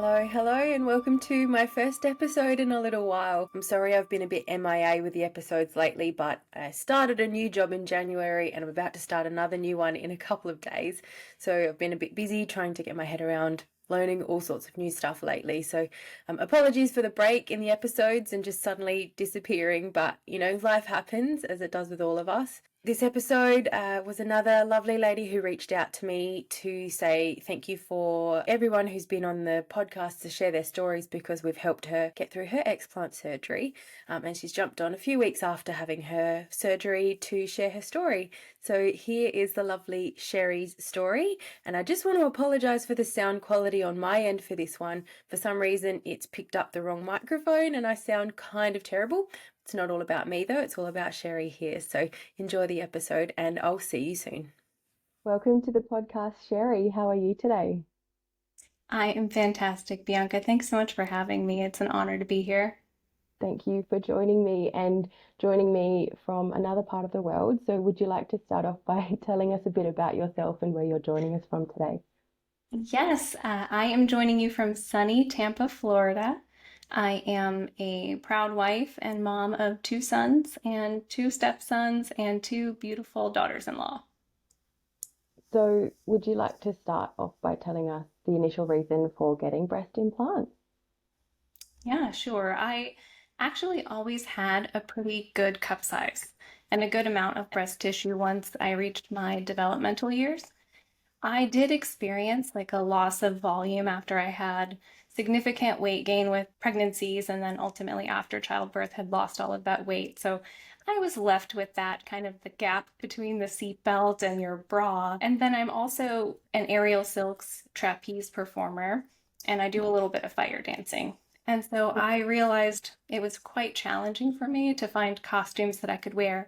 Hello, and welcome to my first episode in a little while. I'm sorry I've been a bit MIA with the episodes lately, but I started a new job in January and I'm about to start another new one in a couple of days. So I've been a bit busy trying to get my head around learning all sorts of new stuff lately. So apologies for the break in the episodes and just suddenly disappearing, but life happens as it does with all of us. This episode was another lovely lady who reached out to me to say thank you for everyone who's been on the podcast to share their stories, because we've helped her get through her explant surgery, and she's jumped on a few weeks after having her surgery to share her story. So here is the lovely Sheri's story, and I just want to apologise for the sound quality on my end for this one. For some reason it's picked up the wrong microphone and I sound kind of terrible. It's not all about me though, it's all about Sheri here. So enjoy the episode and I'll see you soon. Welcome to the podcast, Sheri. How are you today? I am fantastic, Bianca. Thanks so much for having me. It's an honor to be here. Thank you for joining me and joining me from another part of the world. So would you like to start off by telling us a bit about yourself and where you're joining us from today? Yes, I am joining you from sunny Tampa, Florida. I am a proud wife and mom of two sons and two stepsons and two beautiful daughters-in-law. So would you like to start off by telling us the initial reason for getting breast implants? Yeah, sure. I actually always had a pretty good cup size and a good amount of breast tissue once I reached my developmental years. I did experience like a loss of volume after I had significant weight gain with pregnancies, and then ultimately after childbirth had lost all of that weight. So I was left with that kind of the gap between the seatbelt and your bra. And then I'm also an aerial silks trapeze performer, and I do a little bit of fire dancing. And so I realized it was quite challenging for me to find costumes that I could wear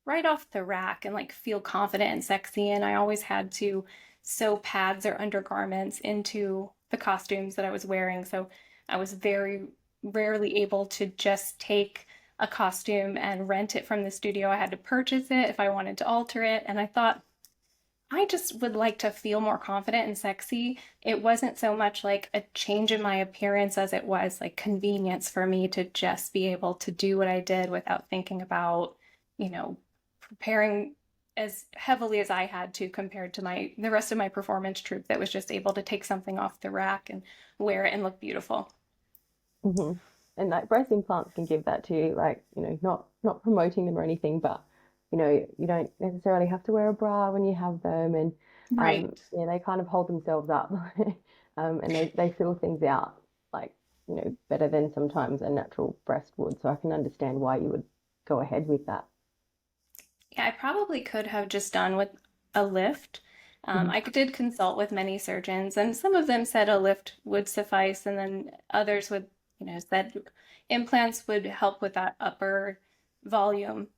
right off the rack and like feel confident and sexy. And I always had to sew pads or undergarments into the costumes that I was wearing. So I was very rarely able to just take a costume and rent it from the studio. I had to purchase it if I wanted to alter it. And I thought, I just would like to feel more confident and sexy. It wasn't so much like a change in my appearance as it was like convenience for me to just be able to do what I did without thinking about, preparing as heavily as I had to compared to the rest of my performance troupe that was just able to take something off the rack and wear it and look beautiful. Mm-hmm. And like breast implants can give that to you, like, not promoting them or anything, but you don't necessarily have to wear a bra when you have them, and Right. yeah, they kind of hold themselves up, and they fill things out like, better than sometimes a natural breast would. So I can understand why you would go ahead with that. Yeah, I probably could have just done with a lift. Mhm. I did consult with many surgeons, and some of them said a lift would suffice, and then others would, said implants would help with that upper volume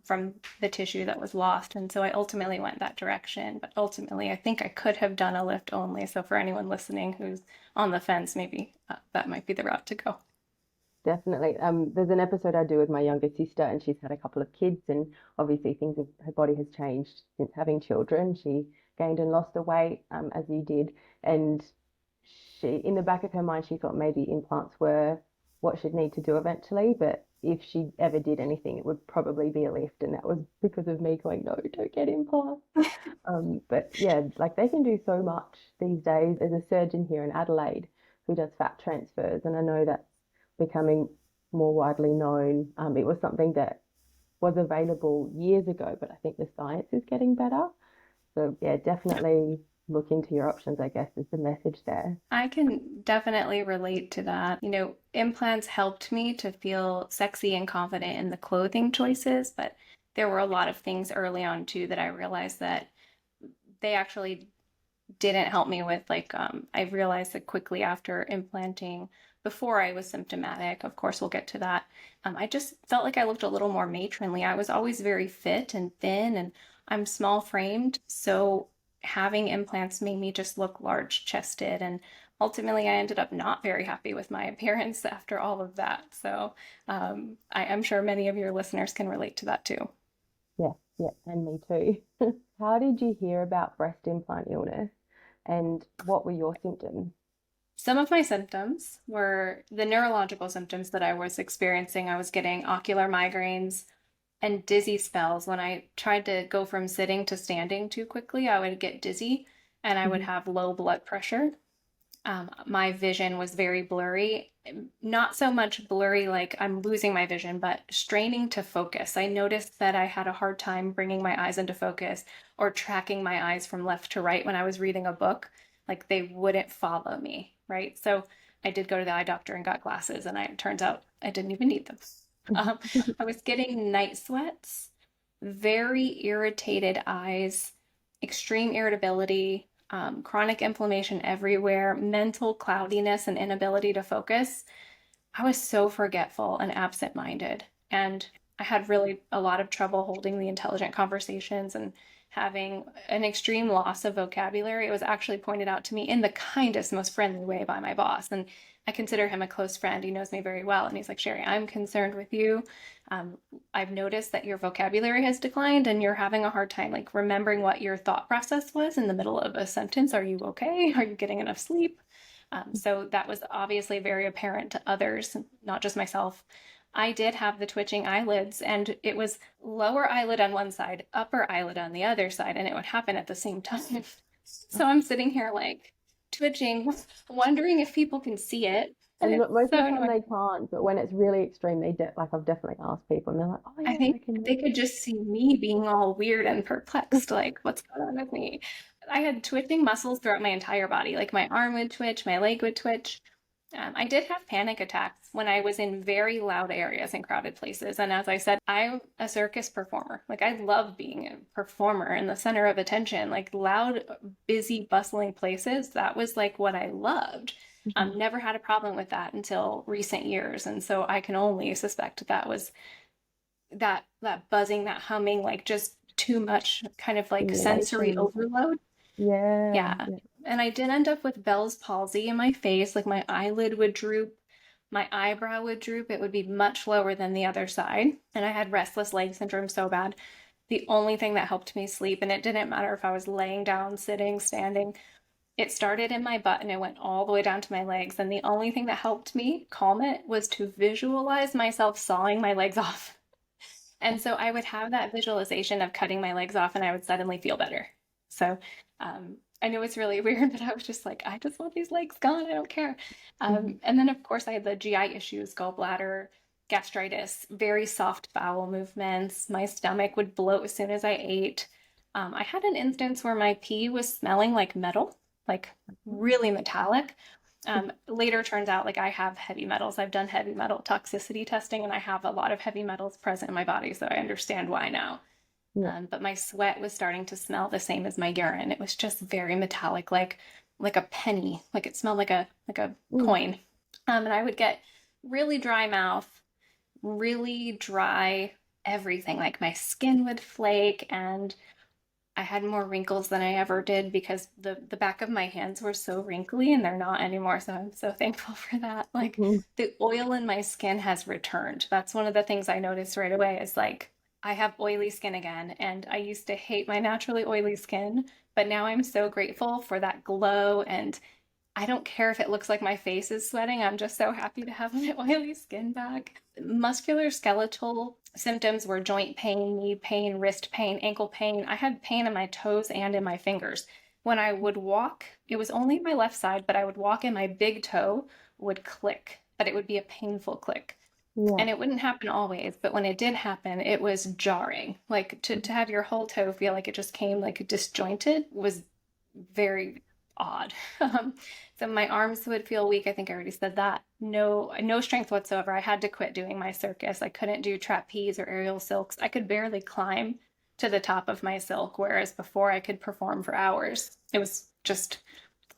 from the tissue that was lost. And so I ultimately went that direction. But ultimately, I think I could have done a lift only. So for anyone listening who's on the fence, maybe that might be the route to go. Definitely. There's an episode I do with my younger sister, and she's had a couple of kids, and obviously her body has changed since having children. She gained and lost the weight, as you did, and in the back of her mind, she thought maybe implants were what she'd need to do eventually, but if she ever did anything, it would probably be a lift, and that was because of me going, no, don't get implants. But yeah, like they can do so much these days. There's a surgeon here in Adelaide who does fat transfers, and I know that's becoming more widely known. It was something that was available years ago, but I think the science is getting better. So yeah, definitely look into your options, I guess, is the message there. I can definitely relate to that. Implants helped me to feel sexy and confident in the clothing choices, but there were a lot of things early on too that I realized that they actually didn't help me with. I realized that quickly after implanting, before I was symptomatic, of course, we'll get to that. I just felt like I looked a little more matronly. I was always very fit and thin, and I'm small framed. So having implants made me just look large chested. And ultimately, I ended up not very happy with my appearance after all of that. So I'm sure many of your listeners can relate to that too. Yeah, yeah, and me too. How did you hear about breast implant illness, and what were your symptoms? Some of my symptoms were the neurological symptoms that I was experiencing. I was getting ocular migraines and dizzy spells. When I tried to go from sitting to standing too quickly, I would get dizzy and I would Mhm. have low blood pressure. My vision was very blurry. Not so much blurry like I'm losing my vision, but straining to focus. I noticed that I had a hard time bringing my eyes into focus or tracking my eyes from left to right when I was reading a book. Like they wouldn't follow me, right? So I did go to the eye doctor and got glasses, and it turns out I didn't even need them. Um, I was getting night sweats, very irritated eyes, extreme irritability, chronic inflammation everywhere, mental cloudiness, and inability to focus. I was so forgetful and absent minded. And I had really a lot of trouble holding the intelligent conversations and having an extreme loss of vocabulary. It was actually pointed out to me in the kindest, most friendly way by my boss. And I consider him a close friend. He knows me very well. And he's like, Sheri, I'm concerned with you. Um, I've noticed that your vocabulary has declined and you're having a hard time like remembering what your thought process was in the middle of a sentence. Are you okay? Are you getting enough sleep? So that was obviously very apparent to others, not just myself. I did have the twitching eyelids, and it was lower eyelid on one side, upper eyelid on the other side, and it would happen at the same time. So I'm sitting here like twitching, wondering if people can see it. And And it's most of so the time annoying. they can't, but when it's really extreme, like I've definitely asked people, and they're like, "Oh I yeah, I think can they move." could just see me being all weird and perplexed, like, what's going on with me? I had twitching muscles throughout my entire body. Like my arm would twitch, my leg would twitch. I did have panic attacks when I was in very loud areas and crowded places. And as I said, I'm a circus performer. Like I love being a performer in the center of attention, like loud, busy, bustling places. That was like what I loved. Mhm. Never had a problem with that until recent years. And so I can only suspect that was that buzzing, that humming, like just too much kind of like sensory Stimulation. overload. Yeah, Yeah. yeah. And I did end up with Bell's palsy in my face. Like my eyelid would droop, my eyebrow would droop. It would be much lower than the other side. And I had restless leg syndrome so bad. The only thing that helped me sleep, and it didn't matter if I was laying down, sitting, standing, it started in my butt and it went all the way down to my legs. And the only thing that helped me calm it was to visualize myself sawing my legs off. And so I would have that visualization of cutting my legs off and I would suddenly feel better. So I know it's really weird, but I was just like, I just want these legs gone. I don't care. Mhm. And then, of course, I had the GI issues, gallbladder, gastritis, very soft bowel movements. My stomach would bloat as soon as I ate. I had an instance where my pee was smelling like metal, like really metallic. Later turns out like I have heavy metals. I've done heavy metal toxicity testing and I have a lot of heavy metals present in my body, so I understand why now. Yeah. But my sweat was starting to smell the same as my urine. It was just very metallic, like a penny, like it smelled like a Mm. coin. And I would get really dry mouth, really dry everything. Like my skin would flake, and I had more wrinkles than I ever did because the back of my hands were so wrinkly and they're not anymore. So I'm so thankful for that. Like Mhm. the oil in my skin has returned. That's one of the things I noticed right away is like I have oily skin again and I used to hate my naturally oily skin, but now I'm so grateful for that glow and I don't care if it looks like my face is sweating. I'm just so happy to have my oily skin back. Muscular skeletal symptoms were joint pain, knee pain, wrist pain, ankle pain. I had pain in my toes and in my fingers. When I would walk, it was only my left side, but I would walk and my big toe would click, but it would be a painful click. Yeah. And it wouldn't happen always, but when it did happen, it was jarring. Like to have your whole toe feel like it just came like disjointed was very odd. So my arms would feel weak. I think I already said that. No strength whatsoever. I had to quit doing my circus. I couldn't do trapeze or aerial silks. I could barely climb to the top of my silk, whereas before I could perform for hours. It was just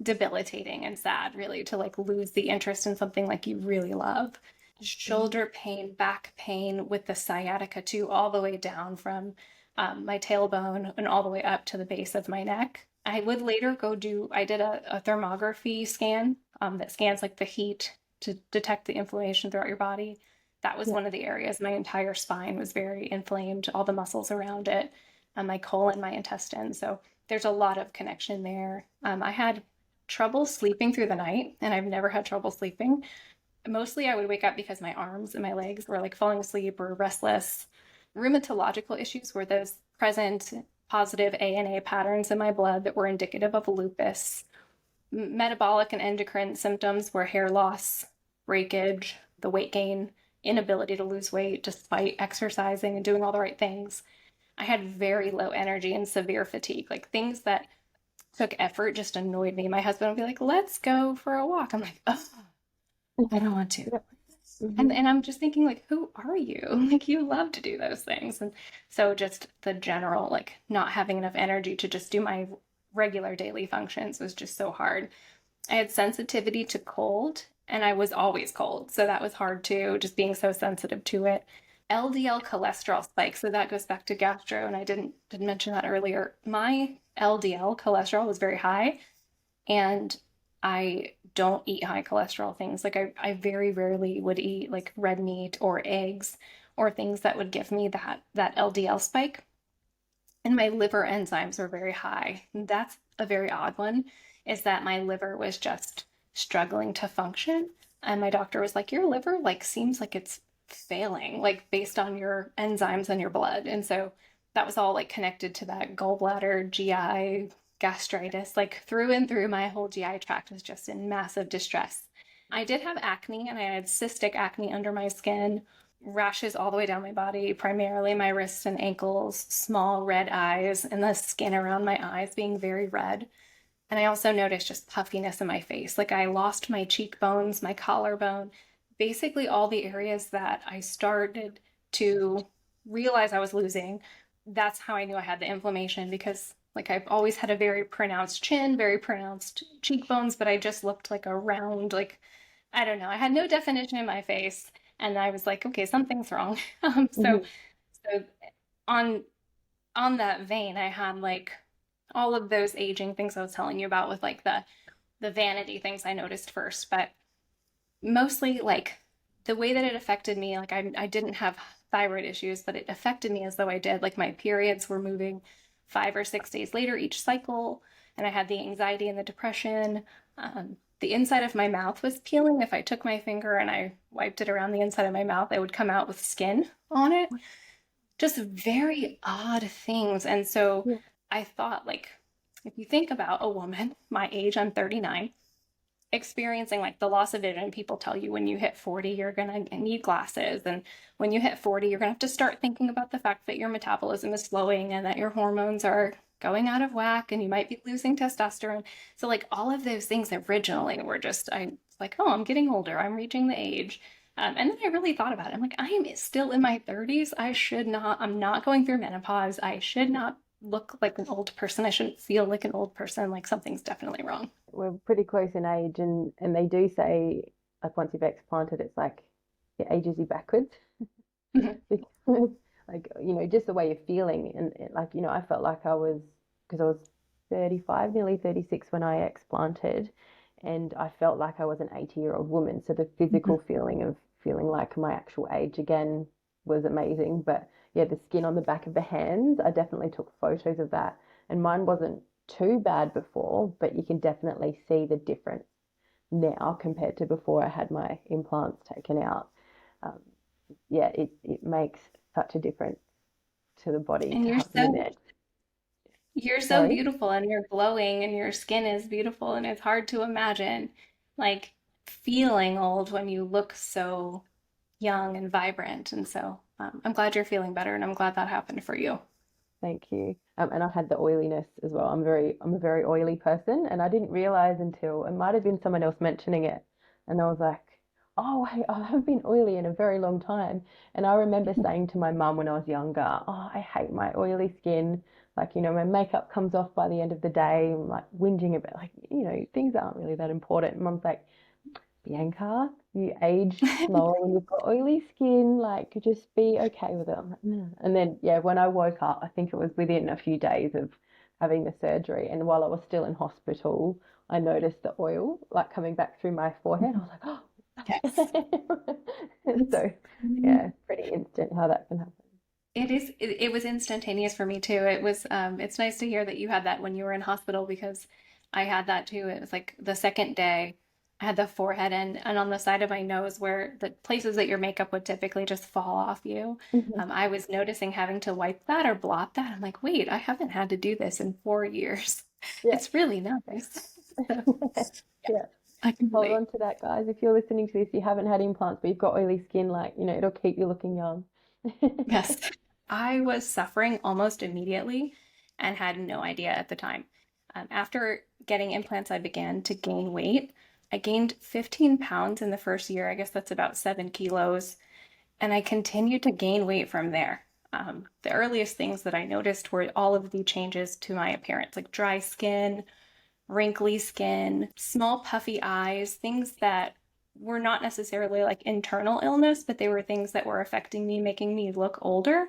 debilitating and sad, really, to like lose the interest in something like you really love. Shoulder pain, back pain with the sciatica too, all the way down from my tailbone and all the way up to the base of my neck. I would later go do, I did a thermography scan that scans like the heat to detect the inflammation throughout your body. That was Yeah. one of the areas. My entire spine was very inflamed, all the muscles around it, my colon, my intestines. So there's a lot of connection there. I had trouble sleeping through the night, and I've never had trouble sleeping. Mostly I would wake up because my arms and my legs were like falling asleep or restless. Rheumatological issues were those present positive ANA patterns in my blood that were indicative of lupus. Metabolic and endocrine symptoms were hair loss, breakage, the weight gain, inability to lose weight despite exercising and doing all the right things. I had very low energy and severe fatigue, like things that took effort just annoyed me. My husband would be like, let's go for a walk. I'm like, oh, I don't want to. Yep. And I'm just thinking, like, who are you? Like, you love to do those things. And so just the general, like, not having enough energy to just do my regular daily functions was just so hard. I had sensitivity to cold, and I was always cold. So that was hard too, just being so sensitive to it. LDL cholesterol spike. So that goes back to gastro, and I didn't mention that earlier. My LDL cholesterol was very high, and I don't eat high cholesterol things. Like I very rarely would eat like red meat or eggs or things that would give me that LDL spike. And my liver enzymes were very high. And that's a very odd one, is that my liver was just struggling to function. And my doctor was like, your liver like seems like it's failing, like based on your enzymes and your blood. And so that was all like connected to that gallbladder, GI, gastritis, like through and through. My whole GI tract was just in massive distress. I did have acne, and I had cystic acne under my skin, rashes all the way down my body, primarily my wrists and ankles, small red eyes, and the skin around my eyes being very red. And I also noticed just puffiness in my face. Like I lost my cheekbones, my collarbone, basically all the areas that I started to realize I was losing. That's how I knew I had the inflammation, because like I've always had a very pronounced chin, very pronounced cheekbones, but I just looked like a round, like, I don't know. I had no definition in my face. And I was like, okay, something's wrong. So, Mhm. so on on that vein, I had like all of those aging things I was telling you about with like the vanity things I noticed first, but mostly like the way that it affected me, like I didn't have thyroid issues, but it affected me as though I did. Like my periods were moving 5 or 6 days later each cycle, and I had the anxiety and the depression. The inside of my mouth was peeling. If I took my finger and I wiped it around the inside of my mouth, it would come out with skin on it. Just very odd things. And so Yeah. I thought, like, if you think about a woman my age, I'm 39, experiencing like the loss of vision. People tell you when you hit 40 you're going to need glasses, and when you hit 40 you're going to have to start thinking about the fact that your metabolism is slowing and that your hormones are going out of whack and you might be losing testosterone. So like all of those things originally were just, I like, oh, I'm getting older, I'm reaching the age. And then I really thought about it. I'm like, I am still in my 30s. I'm not going through menopause. I should not look like an old person. I shouldn't feel like an old person. Like something's definitely wrong. We're pretty close in age, and they do say like once you've explanted, it's like it ages you backwards because like just the way you're feeling, and like I felt like I was, because I was 35, nearly 36 when I explanted, and I felt like I was an 80-year-old woman. So the physical feeling of feeling like my actual age again was amazing. But yeah, the skin on the back of the hands, I definitely took photos of that, and mine wasn't too bad before, but you can definitely see the difference now compared to before I had my implants taken out. Um, yeah, it makes such a difference to the body And to have them in there. you're so Sorry. beautiful, and you're glowing, and your skin is beautiful, and it's hard to imagine like feeling old when you look so young and vibrant. And so I'm glad you're feeling better, and I'm glad that happened for you. Thank you. And I had the oiliness as well. I'm a very oily person, and I didn't realize until it might have been someone else mentioning it, and I was like, oh, I haven't been oily in a very long time. And I remember saying to my mum when I was younger, oh, I hate my oily skin. Like, my makeup comes off by the end of the day. I'm like whinging about like, things aren't really that important. And Mum's like, Bianca, you age slower when you've got oily skin, like just be okay with it. I'm like, "No." And then yeah, when I woke up, I think it was within a few days of having the surgery, and while I was still in hospital, I noticed the oil like coming back through my forehead. I was like, oh. Yes. So yeah, pretty instant how that can happen. It was instantaneous for me too. It's nice to hear that you had that when you were in hospital, because I had that too. It was like the second day. I had the forehead and on the side of my nose where the places that your makeup would typically just fall off you. Mhm. I was noticing having to wipe that or blot that. I'm like, wait, I haven't had to do this in 4 years. Yeah. It's really nice. So, yeah, Yeah. I can Hold relate. on to that, guys. If you're listening to this, you haven't had implants, but you've got oily skin, like, it'll keep you looking young. Yes. I was suffering almost immediately and had no idea at the time. After getting implants, I began to gain weight. I gained 15 pounds in the first year. I guess that's about 7 kilos. And I continued to gain weight from there. The earliest things that I noticed were all of the changes to my appearance, like dry skin, wrinkly skin, small puffy eyes, things that were not necessarily like internal illness, but they were things that were affecting me, making me look older.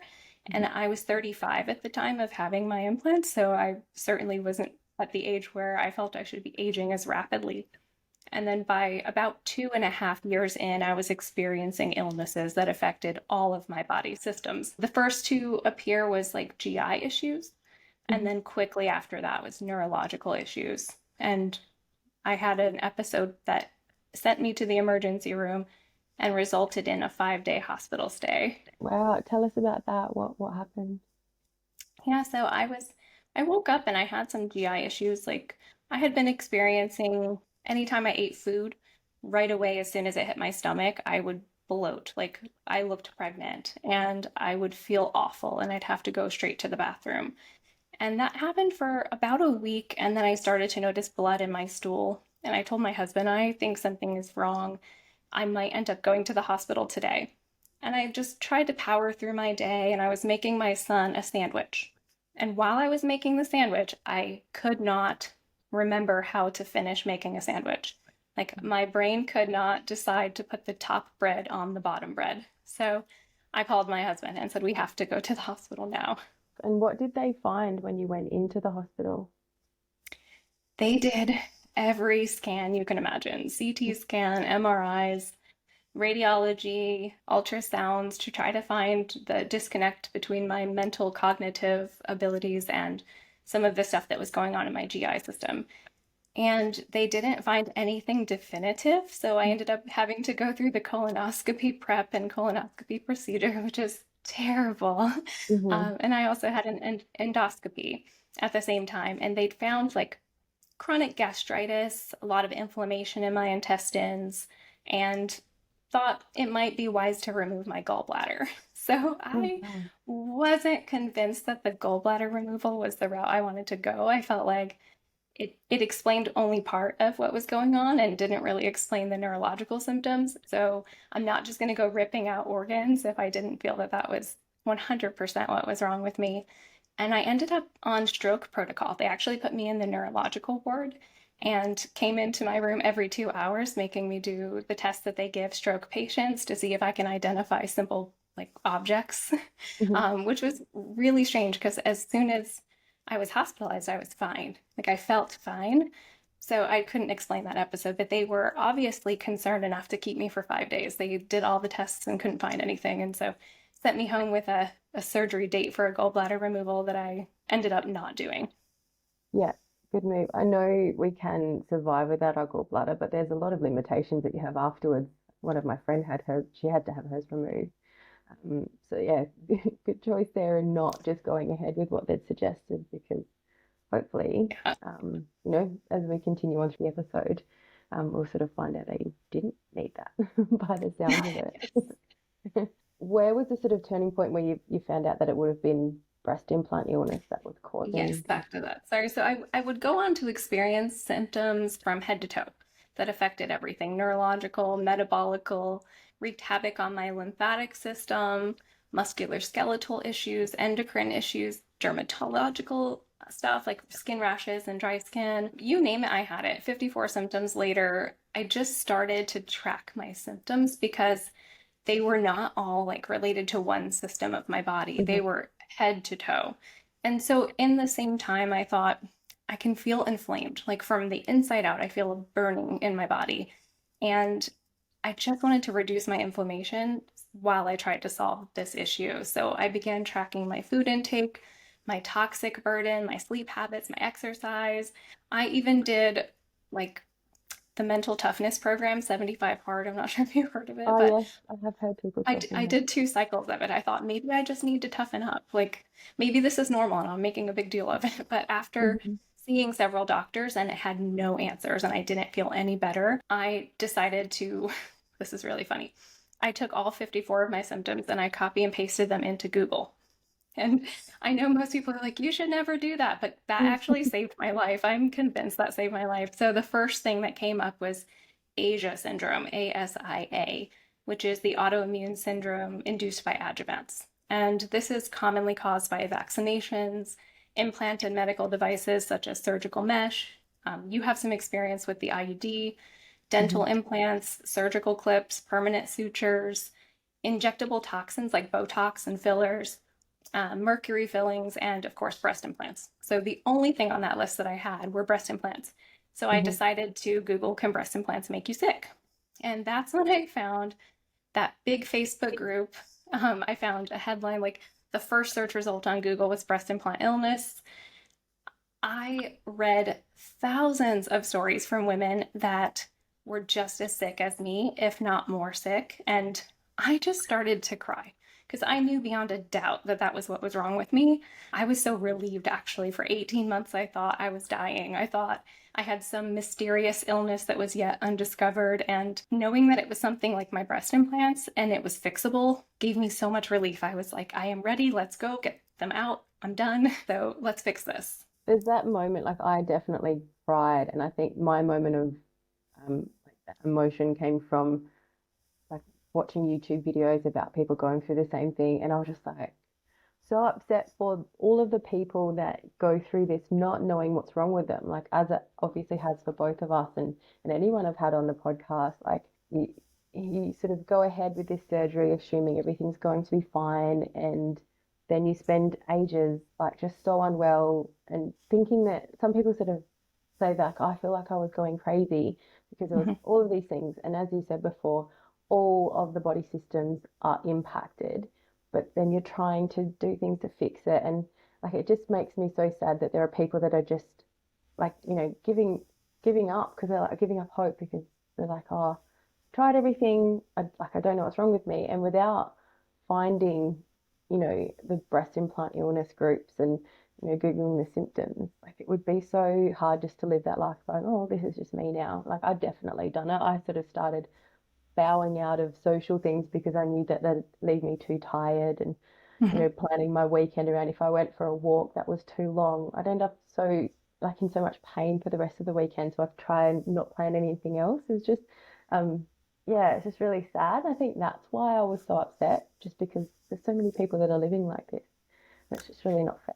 And I was 35 at the time of having my implants, so I certainly wasn't at the age where I felt I should be aging as rapidly. And then by about 2.5 years in, I was experiencing illnesses that affected all of my body systems. The first to appear was like GI issues. And Mhm. then quickly after that was neurological issues. And I had an episode that sent me to the emergency room and resulted in a 5-day hospital stay. Wow, tell us about that. What happened? Yeah, so I woke up and I had some GI issues. Like I had been experiencing anytime I ate food, right away as soon as it hit my stomach, I would bloat. Like I looked pregnant and I would feel awful and I'd have to go straight to the bathroom. And that happened for about a week. And then I started to notice blood in my stool. And I told my husband, I think something is wrong. I might end up going to the hospital today. And I just tried to power through my day. And I was making my son a sandwich. And while I was making the sandwich, I could not remember how to finish making a sandwich. Like my brain could not decide to put the top bread on the bottom bread. So I called my husband and said, we have to go to the hospital now. And what did they find when you went into the hospital? They did every scan you can imagine, CT scan, MRIs, radiology, ultrasounds to try to find the disconnect between my mental cognitive abilities and some of the stuff that was going on in my GI system. And they didn't find anything definitive. So I ended up having to go through the colonoscopy prep and colonoscopy procedure, which is terrible. Hmm. And I also had an endoscopy at the same time. And they'd found like chronic gastritis, a lot of inflammation in my intestines, and thought it might be wise to remove my gallbladder. So Oh, I wow. wasn't convinced that the gallbladder removal was the route I wanted to go. I felt like it explained only part of what was going on and didn't really explain the neurological symptoms. So I'm not just going to go ripping out organs if I didn't feel that that was 100% what was wrong with me. And I ended up on stroke protocol. They actually put me in the neurological ward and came into my room every 2 hours, making me do the tests that they give stroke patients to see if I can identify simple like objects, Hmm. which was really strange because as soon as I was hospitalized, I was fine. Like I felt fine. So I couldn't explain that episode, but they were obviously concerned enough to keep me for 5 days. They did all the tests and couldn't find anything. And so sent me home with a surgery date for a gallbladder removal that I ended up not doing. Yeah, good move. I know we can survive without our gallbladder, but there's a lot of limitations that you have afterwards. One of my friend had hers, she had to have hers removed. So yeah, good choice there and not just going ahead with what they'd suggested because hopefully, Yeah. as we continue on through the episode, we'll sort of find out that you didn't need that by the sounds of it. Where was the sort of turning point where you found out that it would have been breast implant illness that was Yes, causing? back to that. Sorry. So I would go on to experience symptoms from head to toe that affected everything neurological, metabolical, wreaked havoc on my lymphatic system, muscular skeletal issues, endocrine issues, dermatological stuff like skin rashes and dry skin. You name it, I had it. 54 symptoms later, I just started to track my symptoms because they were not all like related to one system of my body. Mhm. They were head to toe. And so in the same time, I thought I can feel inflamed, like from the inside out, I feel a burning in my body. And I just wanted to reduce my inflammation while I tried to solve this issue. So I began tracking my food intake, my toxic burden, my sleep habits, my exercise. I even did like the mental toughness program, 75 hard. I'm not sure if you've heard of it, Oh but yes, I have heard people I talking about did 2 cycles of it. I thought maybe I just need to toughen up. Like maybe this is normal and I'm making a big deal of it. But it. after seeing several doctors and it had no answers and I didn't feel any better, I decided to, this is really funny. I took all 54 of my symptoms and I copy and pasted them into Google. And I know most people are like, you should never do that, but that actually saved my life. I'm convinced that saved my life. So the first thing that came up was Asia syndrome, ASIA, which is the autoimmune syndrome induced by adjuvants. And this is commonly caused by vaccinations, implanted medical devices such as surgical mesh. You have some experience with the IUD, dental implants, surgical clips, permanent sutures, injectable toxins like Botox and fillers, mercury fillings, and of course, breast implants. So the only thing on that list that I had were breast implants. So I decided to Google, can breast implants make you sick? And that's when I found that big Facebook group. I found a headline like the first search result on Google was breast implant illness. I read thousands of stories from women that were just as sick as me, if not more sick. And I just started to cry because I knew beyond a doubt that that was what was wrong with me. I was so relieved, actually. For 18 months, I thought I was dying. I thought I had some mysterious illness that was yet undiscovered. And knowing that it was something like my breast implants and it was fixable gave me so much relief. I was like, I am ready. Let's go get them out. I'm done. So let's fix this. There's that moment, like I definitely cried, and I think my moment of like that emotion came from like watching YouTube videos about people going through the same thing, and I was just like so upset for all of the people that go through this not knowing what's wrong with them, like as it obviously has for both of us and anyone I've had on the podcast. Like you sort of go ahead with this surgery assuming everything's going to be fine, and then you spend ages like just so unwell and thinking that some people sort of say that I feel like I was going crazy because of all of these things. And as you said before, all of the body systems are impacted, but then you're trying to do things to fix it. And like it just makes me so sad that there are people that are just like, giving up because they're like giving up hope because they're like, oh, tried everything. I don't know what's wrong with me. And without finding, the breast implant illness groups and, Googling the symptoms, like it would be so hard just to live that life going, oh, this is just me now. Like I've definitely done it. I sort of started bowing out of social things because I knew that that'd leave me too tired and, planning my weekend around if I went for a walk that was too long, I'd end up so like in so much pain for the rest of the weekend. So I've tried and not plan anything else. It's just um yeah, it's just really sad. I think that's why I was so upset, just because there's so many people that are living like this. That's just really not fair.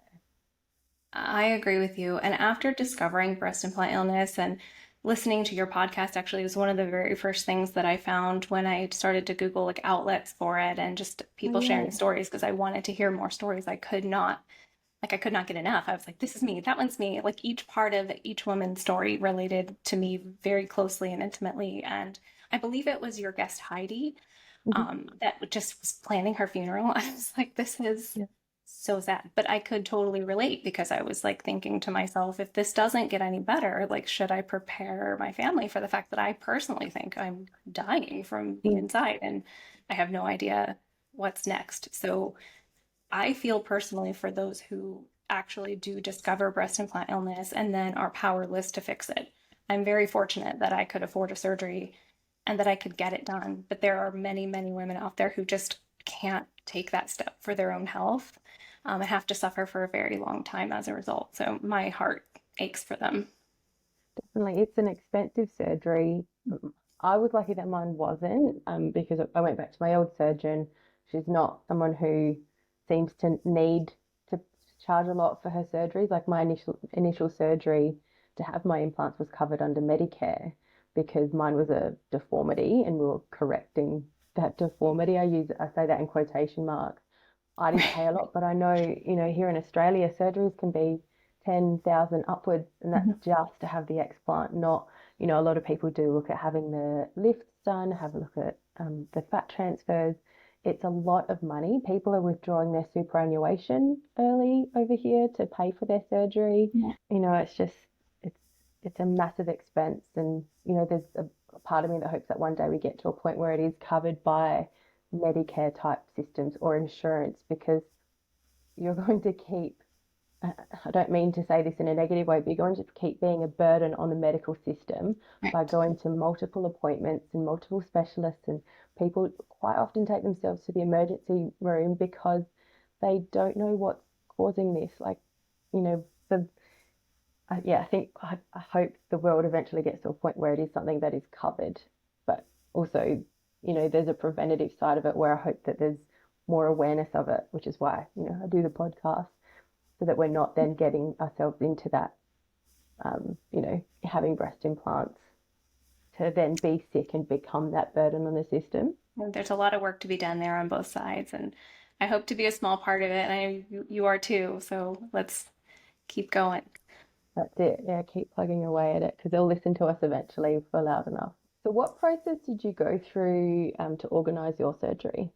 I agree with you. And after discovering breast implant illness and listening to your podcast, actually, was one of the very first things that I found when I started to Google like outlets for it and just Oh people yeah. sharing stories because I wanted to hear more stories. I could not get enough. I was like, this is me, that one's me. Like each part of each woman's story related to me very closely and intimately. And I believe it was your guest Heidi Hmm. that just was planning her funeral. I was like, this is Yeah. so sad. But I could totally relate because I was like thinking to myself, if this doesn't get any better, like, should I prepare my family for the fact that I personally think I'm dying from the Mm. inside and I have no idea what's next? So I feel personally for those who actually do discover breast implant illness and then are powerless to fix it. I'm very fortunate that I could afford a surgery and that I could get it done. But there are many, many women out there who just can't take that step for their own health and have to suffer for a very long time as a result. So my heart aches for them. Definitely, it's an expensive surgery. I was lucky that mine wasn't, because I went back to my old surgeon. She's not someone who seems to need to charge a lot for her surgeries. Like my initial surgery to have my implants was covered under Medicare because mine was a deformity and we were correcting that deformity. I say that in quotation marks. I didn't pay a lot, but I know, here in Australia, surgeries can be 10,000 upwards, and that's just to have the explant, not, a lot of people do look at having the lifts done, have a look at the fat transfers. it's a lot of money. People are withdrawing their superannuation early over here to pay for their surgery. Yeah. It's just it's it's a massive expense, and there's a part of me that hopes that one day we get to a point where it is covered by Medicare type systems or insurance, because you're going to keep, I don't mean to say this in a negative way, but you're going to keep being a burden on the medical system by going to multiple appointments and multiple specialists, and people quite often take themselves to the emergency room because they don't know what's causing this. Like, I hope the world eventually gets to a point where it is something that is covered, but also, there's a preventative side of it where I hope that there's more awareness of it, which is why, I do the podcast, so that we're not then getting ourselves into that, having breast implants to then be sick and become that burden on the system. There's a lot of work to be done there on both sides, and I hope to be a small part of it. And I know you are too, so let's keep going. That's it. Yeah, keep plugging away at it, because they'll listen to us eventually if we're loud enough. So what process did you go through to organize your surgery?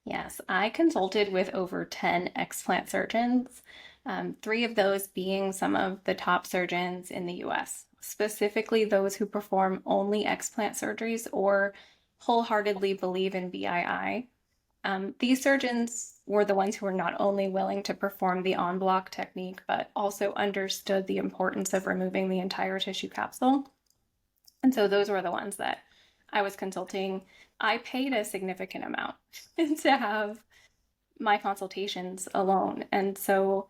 Yes, I consulted with over 10 explant surgeons, three of those being some of the top surgeons in the US, specifically those who perform only explant surgeries or wholeheartedly believe in BII. These surgeons were the ones who were not only willing to perform the en bloc technique, but also understood the importance of removing the entire tissue capsule. And so those were the ones that I was consulting. I paid a significant amount to have my consultations alone. And so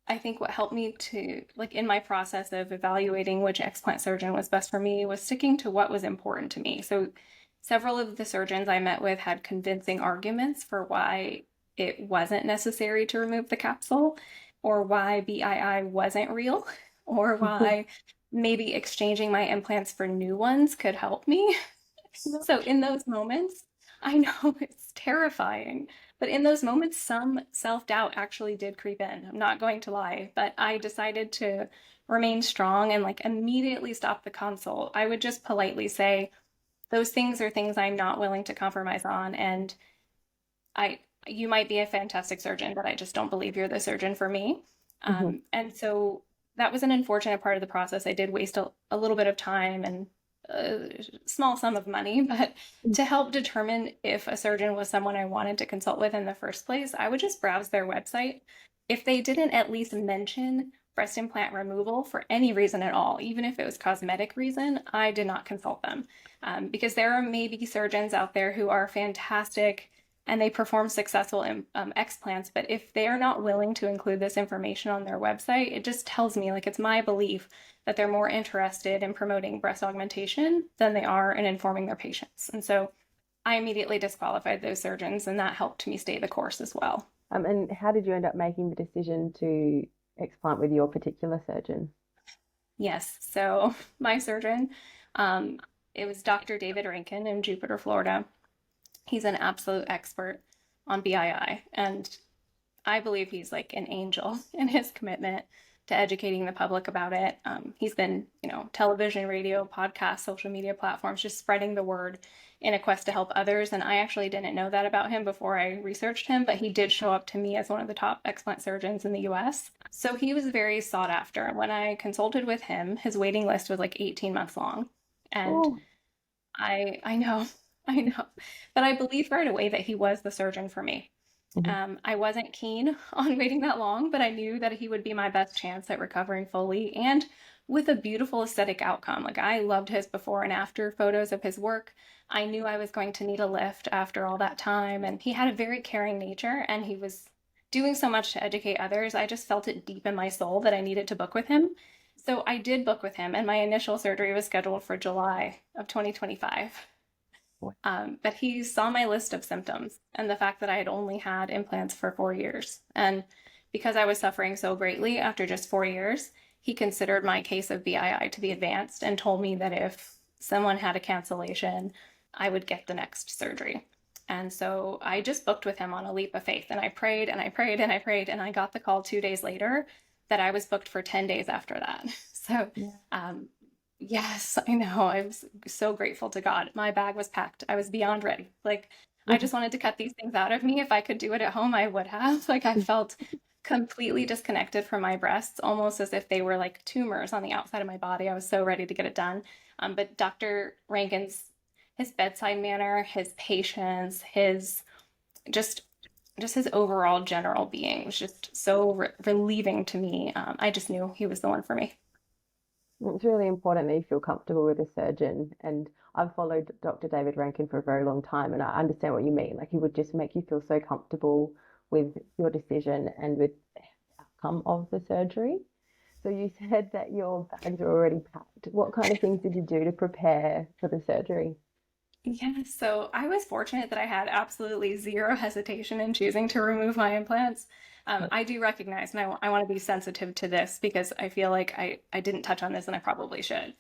I think what helped me to, like, in my process of evaluating which explant surgeon was best for me, was sticking to what was important to me. So several of the surgeons I met with had convincing arguments for why it wasn't necessary to remove the capsule, or why BII wasn't real, or why maybe exchanging my implants for new ones could help me. So in those moments, I know it's terrifying, but in those moments, some self-doubt actually did creep in. I'm not going to lie, but I decided to remain strong and like immediately stop the consult. I would just politely say, those things are things I'm not willing to compromise on. And you might be a fantastic surgeon, but I just don't believe you're the surgeon for me. And so that was an unfortunate part of the process. I did waste a little bit of time and a small sum of money, but to help determine if a surgeon was someone I wanted to consult with in the first place, I would just browse their website. If they didn't at least mention breast implant removal for any reason at all, even if it was cosmetic reason, I did not consult them. Because there are maybe surgeons out there who are fantastic and they perform successful explants, but if they are not willing to include this information on their website, it just tells me, like, it's my belief that they're more interested in promoting breast augmentation than they are in informing their patients. And so I immediately disqualified those surgeons, and that helped me stay the course as well. And how did you end up making the decision to explant with your particular surgeon? Yes, so my surgeon, it was Dr. David Rankin in Jupiter, Florida. He's an absolute expert on BII, and I believe he's like an angel in his commitment to educating the public about it. He's been, television, radio, podcast, social media platforms, just spreading the word in a quest to help others. And I actually didn't know that about him before I researched him, but he did show up to me as one of the top explant surgeons in the US. So he was very sought after. When I consulted with him, his waiting list was like 18 months long. And I know, but I believed right away that he was the surgeon for me. I wasn't keen on waiting that long, but I knew that he would be my best chance at recovering fully and with a beautiful aesthetic outcome. Like, I loved his before and after photos of his work. I knew I was going to need a lift after all that time, and he had a very caring nature, and he was doing so much to educate others. I just felt it deep in my soul that I needed to book with him. So I did book with him, and my initial surgery was scheduled for July of 2025. But he saw my list of symptoms and the fact that I had only had implants for 4 years. And because I was suffering so greatly after just 4 years, he considered my case of BII to be advanced and told me that if someone had a cancellation, I would get the next surgery. And so I just booked with him on a leap of faith. And I prayed and I prayed and I prayed. And I got the call 2 days later that I was booked for 10 days after that. So, yes, I know. I was so grateful to God. My bag was packed. I was beyond ready. Like, I just wanted to cut these things out of me. If I could do it at home, I would have. Like I felt completely disconnected from my breasts, almost as if they were like tumors on the outside of my body. I was so ready to get it done. But Dr. Rankin's his bedside manner, his patience, his just just his overall general being was just so relieving to me. I just knew he was the one for me. It's really important that you feel comfortable with a surgeon. And I've followed Dr. David Rankin for a very long time, and I understand what you mean. Like he would just make you feel so comfortable with your decision and with the outcome of the surgery. So you said that your bags are already packed. What kind of things did you do to prepare for the surgery? Yeah, so I was fortunate that I had absolutely zero hesitation in choosing to remove my implants. I do recognize, and I want to be sensitive to this because I feel like I didn't touch on this and I probably should.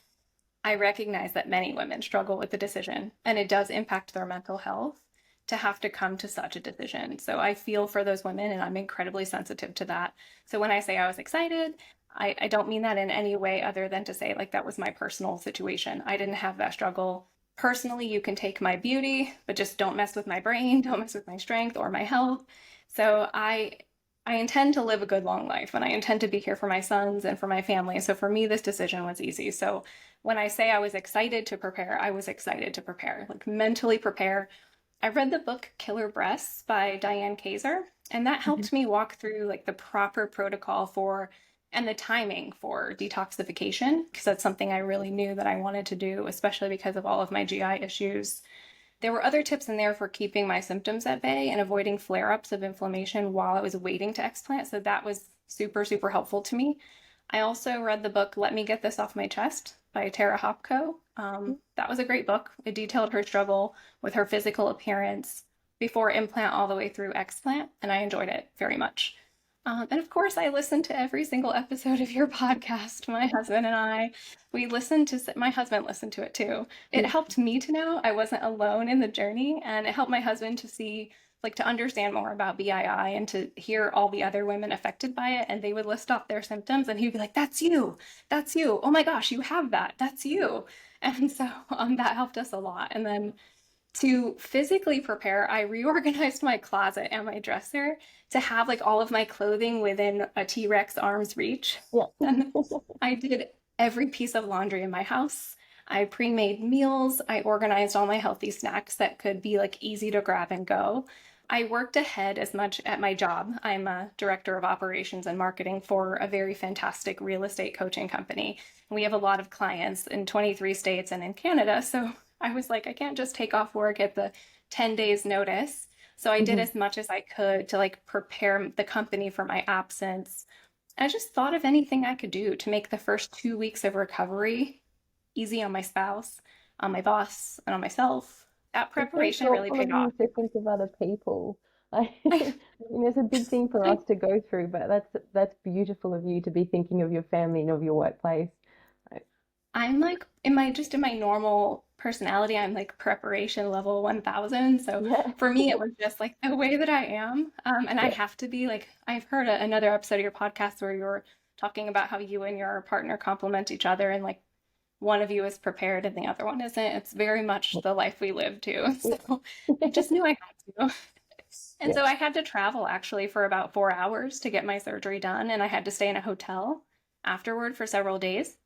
I recognize that many women struggle with the decision, and it does impact their mental health to have to come to such a decision. So I feel for those women, and I'm incredibly sensitive to that. So when I say I was excited, I don't mean that in any way other than to say, like, that was my personal situation. I didn't have that struggle. Personally, you can take my beauty, but just don't mess with my brain, don't mess with my strength or my health. So I intend to live a good long life and I intend to be here for my sons and for my family. So for me, this decision was easy. So when I say I was excited to prepare, I was excited to prepare, like mentally prepare. I read the book Killer Breasts by Diane Kaiser, and that Mhm. helped me walk through like the proper protocol for and the timing for detoxification, because that's something I really knew that I wanted to do, especially because of all of my GI issues. There were other tips in there for keeping my symptoms at bay and avoiding flare ups of inflammation while I was waiting to explant. So that was super, super helpful to me. I also read the book Let Me Get This Off My Chest by Tara Hopko. That was a great book. It detailed her struggle with her physical appearance before implant all the way through explant, and I enjoyed it very much. And of course, I listened to every single episode of your podcast. My husband and I, we listened to, my husband listened to it too. It helped me to know I wasn't alone in the journey, and it helped my husband to see, like, to understand more about BII and to hear all the other women affected by it. And they would list off their symptoms, and he'd be like, "That's you. That's you. Oh my gosh, you have that. That's you." And so that helped us a lot. And then to physically prepare, I reorganized my closet and my dresser to have like all of my clothing within a T-Rex arm's reach. Yeah. And I did every piece of laundry in my house. I pre-made meals. I organized all my healthy snacks that could be like easy to grab and go. I worked ahead as much at my job. I'm a director of operations and marketing for a very fantastic real estate coaching company. We have a lot of clients in 23 states and in Canada. So I was like, I can't just take off work at the 10 days notice. So I did Mhm. as much as I could to like prepare the company for my absence. I just thought of anything I could do to make the first 2 weeks of recovery easy on my spouse, on my boss, and on myself. That It's so preparation really thoughtful of paid you off. to think of other people. Like, it's a big thing for us to go through, but that's beautiful of you to be thinking of your family and of your workplace. Like, I'm like in my normal personality, I'm like preparation level 1000. So yeah, for me, it was just like the way that I am. And I yeah, have to be like, I've heard another episode of your podcast where you're talking about how you and your partner complement each other and like one of you is prepared and the other one isn't. It's very much the life we live too. So I just knew I had to. And yeah. so I had to travel actually for about 4 hours to get my surgery done, and I had to stay in a hotel afterward for several days.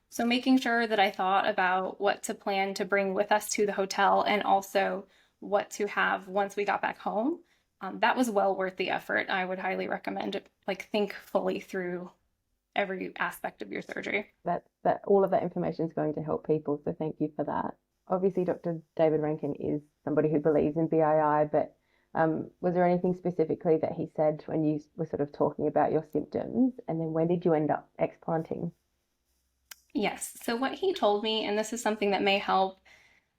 So making sure that I thought about what to plan to bring with us to the hotel and also what to have once we got back home. That was well worth the effort. I would highly recommend it. Like think fully through every aspect of your surgery. That all of that information is going to help people. So thank you for that. Obviously, Dr. David Rankin is somebody who believes in BII, but was there anything specifically that he said when you were sort of talking about your symptoms? And then when did you end up explanting? Yes. So what he told me, and this is something that may help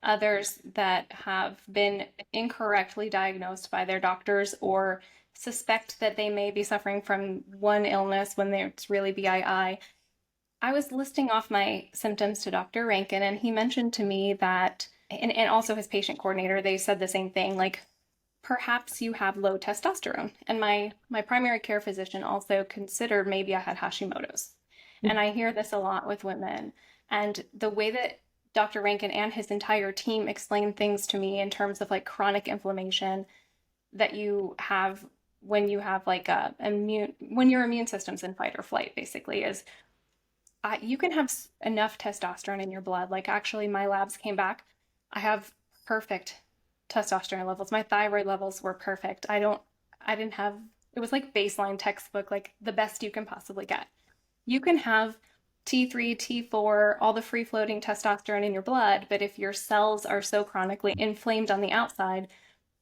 others that have been incorrectly diagnosed by their doctors or suspect that they may be suffering from one illness when it's really BII. I was listing off my symptoms to Dr. Rankin, and he mentioned to me that, and also his patient coordinator, they said the same thing, like perhaps you have low testosterone. And my primary care physician also considered maybe I had Hashimoto's. And I hear this a lot with women. And the way that Dr. Rankin and his entire team explained things to me in terms of like chronic inflammation that you have when you have like when your immune system's in fight or flight, basically, is you can have enough testosterone in your blood. Like, actually, my labs came back. I have perfect testosterone levels. My thyroid levels were perfect. I didn't have, it was like baseline textbook, like the best you can possibly get. You can have T3, T4, all the free floating testosterone in your blood, but if your cells are so chronically inflamed on the outside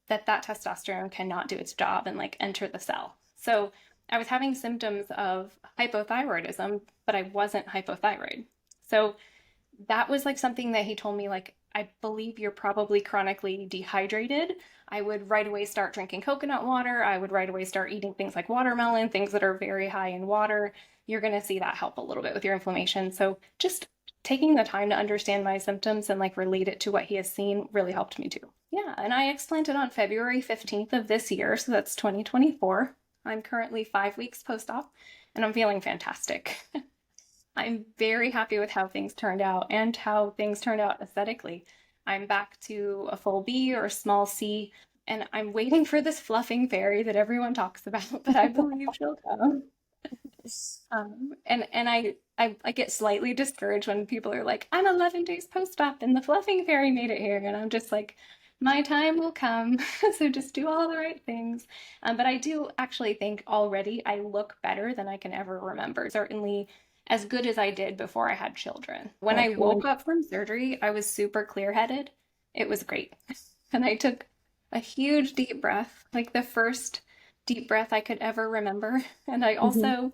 that testosterone cannot do its job and like enter the cell. So I was having symptoms of hypothyroidism, but I wasn't hypothyroid. So that was like something that he told me, like, I believe you're probably chronically dehydrated. I would right away start drinking coconut water. I would right away start eating things like watermelon, things that are very high in water. You're going to see that help a little bit with your inflammation. So just taking the time to understand my symptoms and like relate it to what he has seen really helped me too. Yeah, and I explanted on February 15th of this year, so that's 2024. I'm currently 5 weeks post-op and I'm feeling fantastic. I'm very happy with how things turned out and how things turned out aesthetically. I'm back to a full B or a small C, and I'm waiting for this fluffing fairy that everyone talks about, but I believe she'll come. And I get slightly discouraged when people are like, I'm 11 days post-op and the fluffing fairy made it here. And I'm just like, my time will come. So just do all the right things. But I do actually think already I look better than I can ever remember. Certainly as good as I did before I had children. When I That's woke amazing. up from surgery, I was super clear-headed. It was great. And I took a huge deep breath, like the first deep breath I could ever remember. And I Hmm. also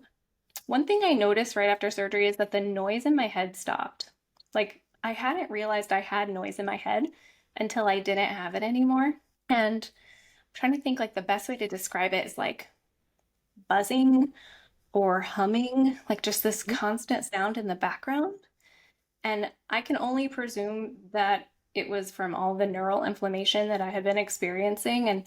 one thing I noticed right after surgery is that the noise in my head stopped. Like, I hadn't realized I had noise in my head until I didn't have it anymore. And I'm trying to think, like, the best way to describe it is like buzzing or humming, like just this constant sound in the background. And I can only presume that it was from all the neural inflammation that I had been experiencing. And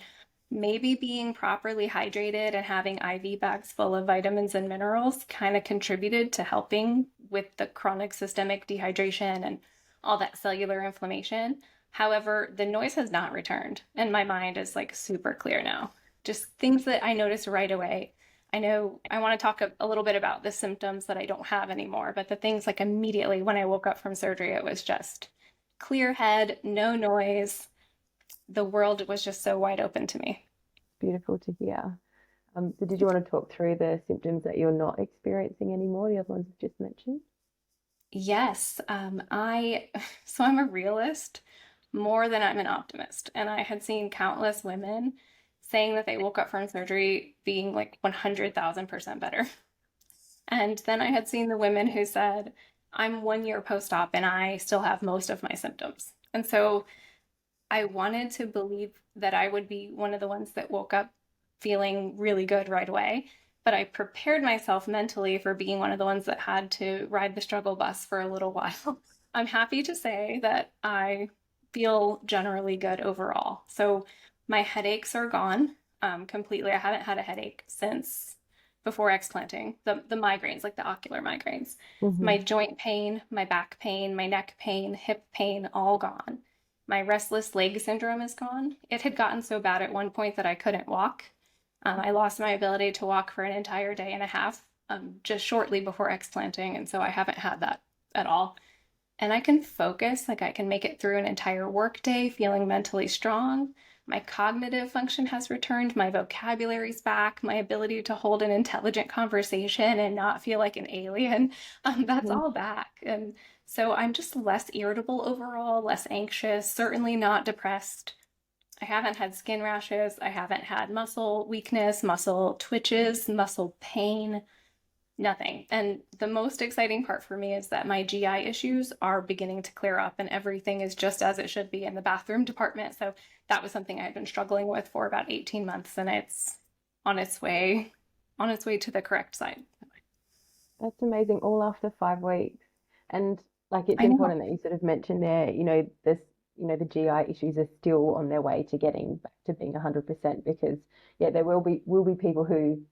maybe being properly hydrated and having IV bags full of vitamins and minerals kind of contributed to helping with the chronic systemic dehydration and all that cellular inflammation. However, the noise has not returned, and my mind is like super clear now. Just things that I noticed right away. I know I want to talk a little bit about the symptoms that I don't have anymore, but the things like immediately when I woke up from surgery, it was just clear head, no noise. The world was just so wide open to me. Beautiful to hear. So did you want to talk through the symptoms that you're not experiencing anymore, the other ones you've just mentioned? Yes, so I'm a realist more than I'm an optimist. And I had seen countless women saying that they woke up from surgery being like 100,000% better. And then I had seen the women who said, I'm 1 year post-op and I still have most of my symptoms. And so I wanted to believe that I would be one of the ones that woke up feeling really good right away. But I prepared myself mentally for being one of the ones that had to ride the struggle bus for a little while. I'm happy to say that I feel generally good overall. So my headaches are gone completely. I haven't had a headache since before explanting. The migraines, like the ocular migraines, Hmm. my joint pain, my back pain, my neck pain, hip pain, all gone. My restless leg syndrome is gone. It had gotten so bad at one point that I couldn't walk. I lost my ability to walk for an entire day and a half just shortly before explanting, and so I haven't had that at all. And I can focus, like I can make it through an entire workday feeling mentally strong. My cognitive function has returned, my vocabulary's back, my ability to hold an intelligent conversation and not feel like an alien, that's Hmm. all back. And so I'm just less irritable overall, less anxious, certainly not depressed. I haven't had skin rashes. I haven't had muscle weakness, muscle twitches, muscle pain, nothing. And the most exciting part for me is that my GI issues are beginning to clear up and everything is just as it should be in the bathroom department. So that was something I had been struggling with for about 18 months and it's on its way to the correct side. That's amazing, all after 5 weeks. And like it's I know. important that you sort of mentioned there, this, the GI issues are still on their way to getting back to being 100% because yeah, there will be people who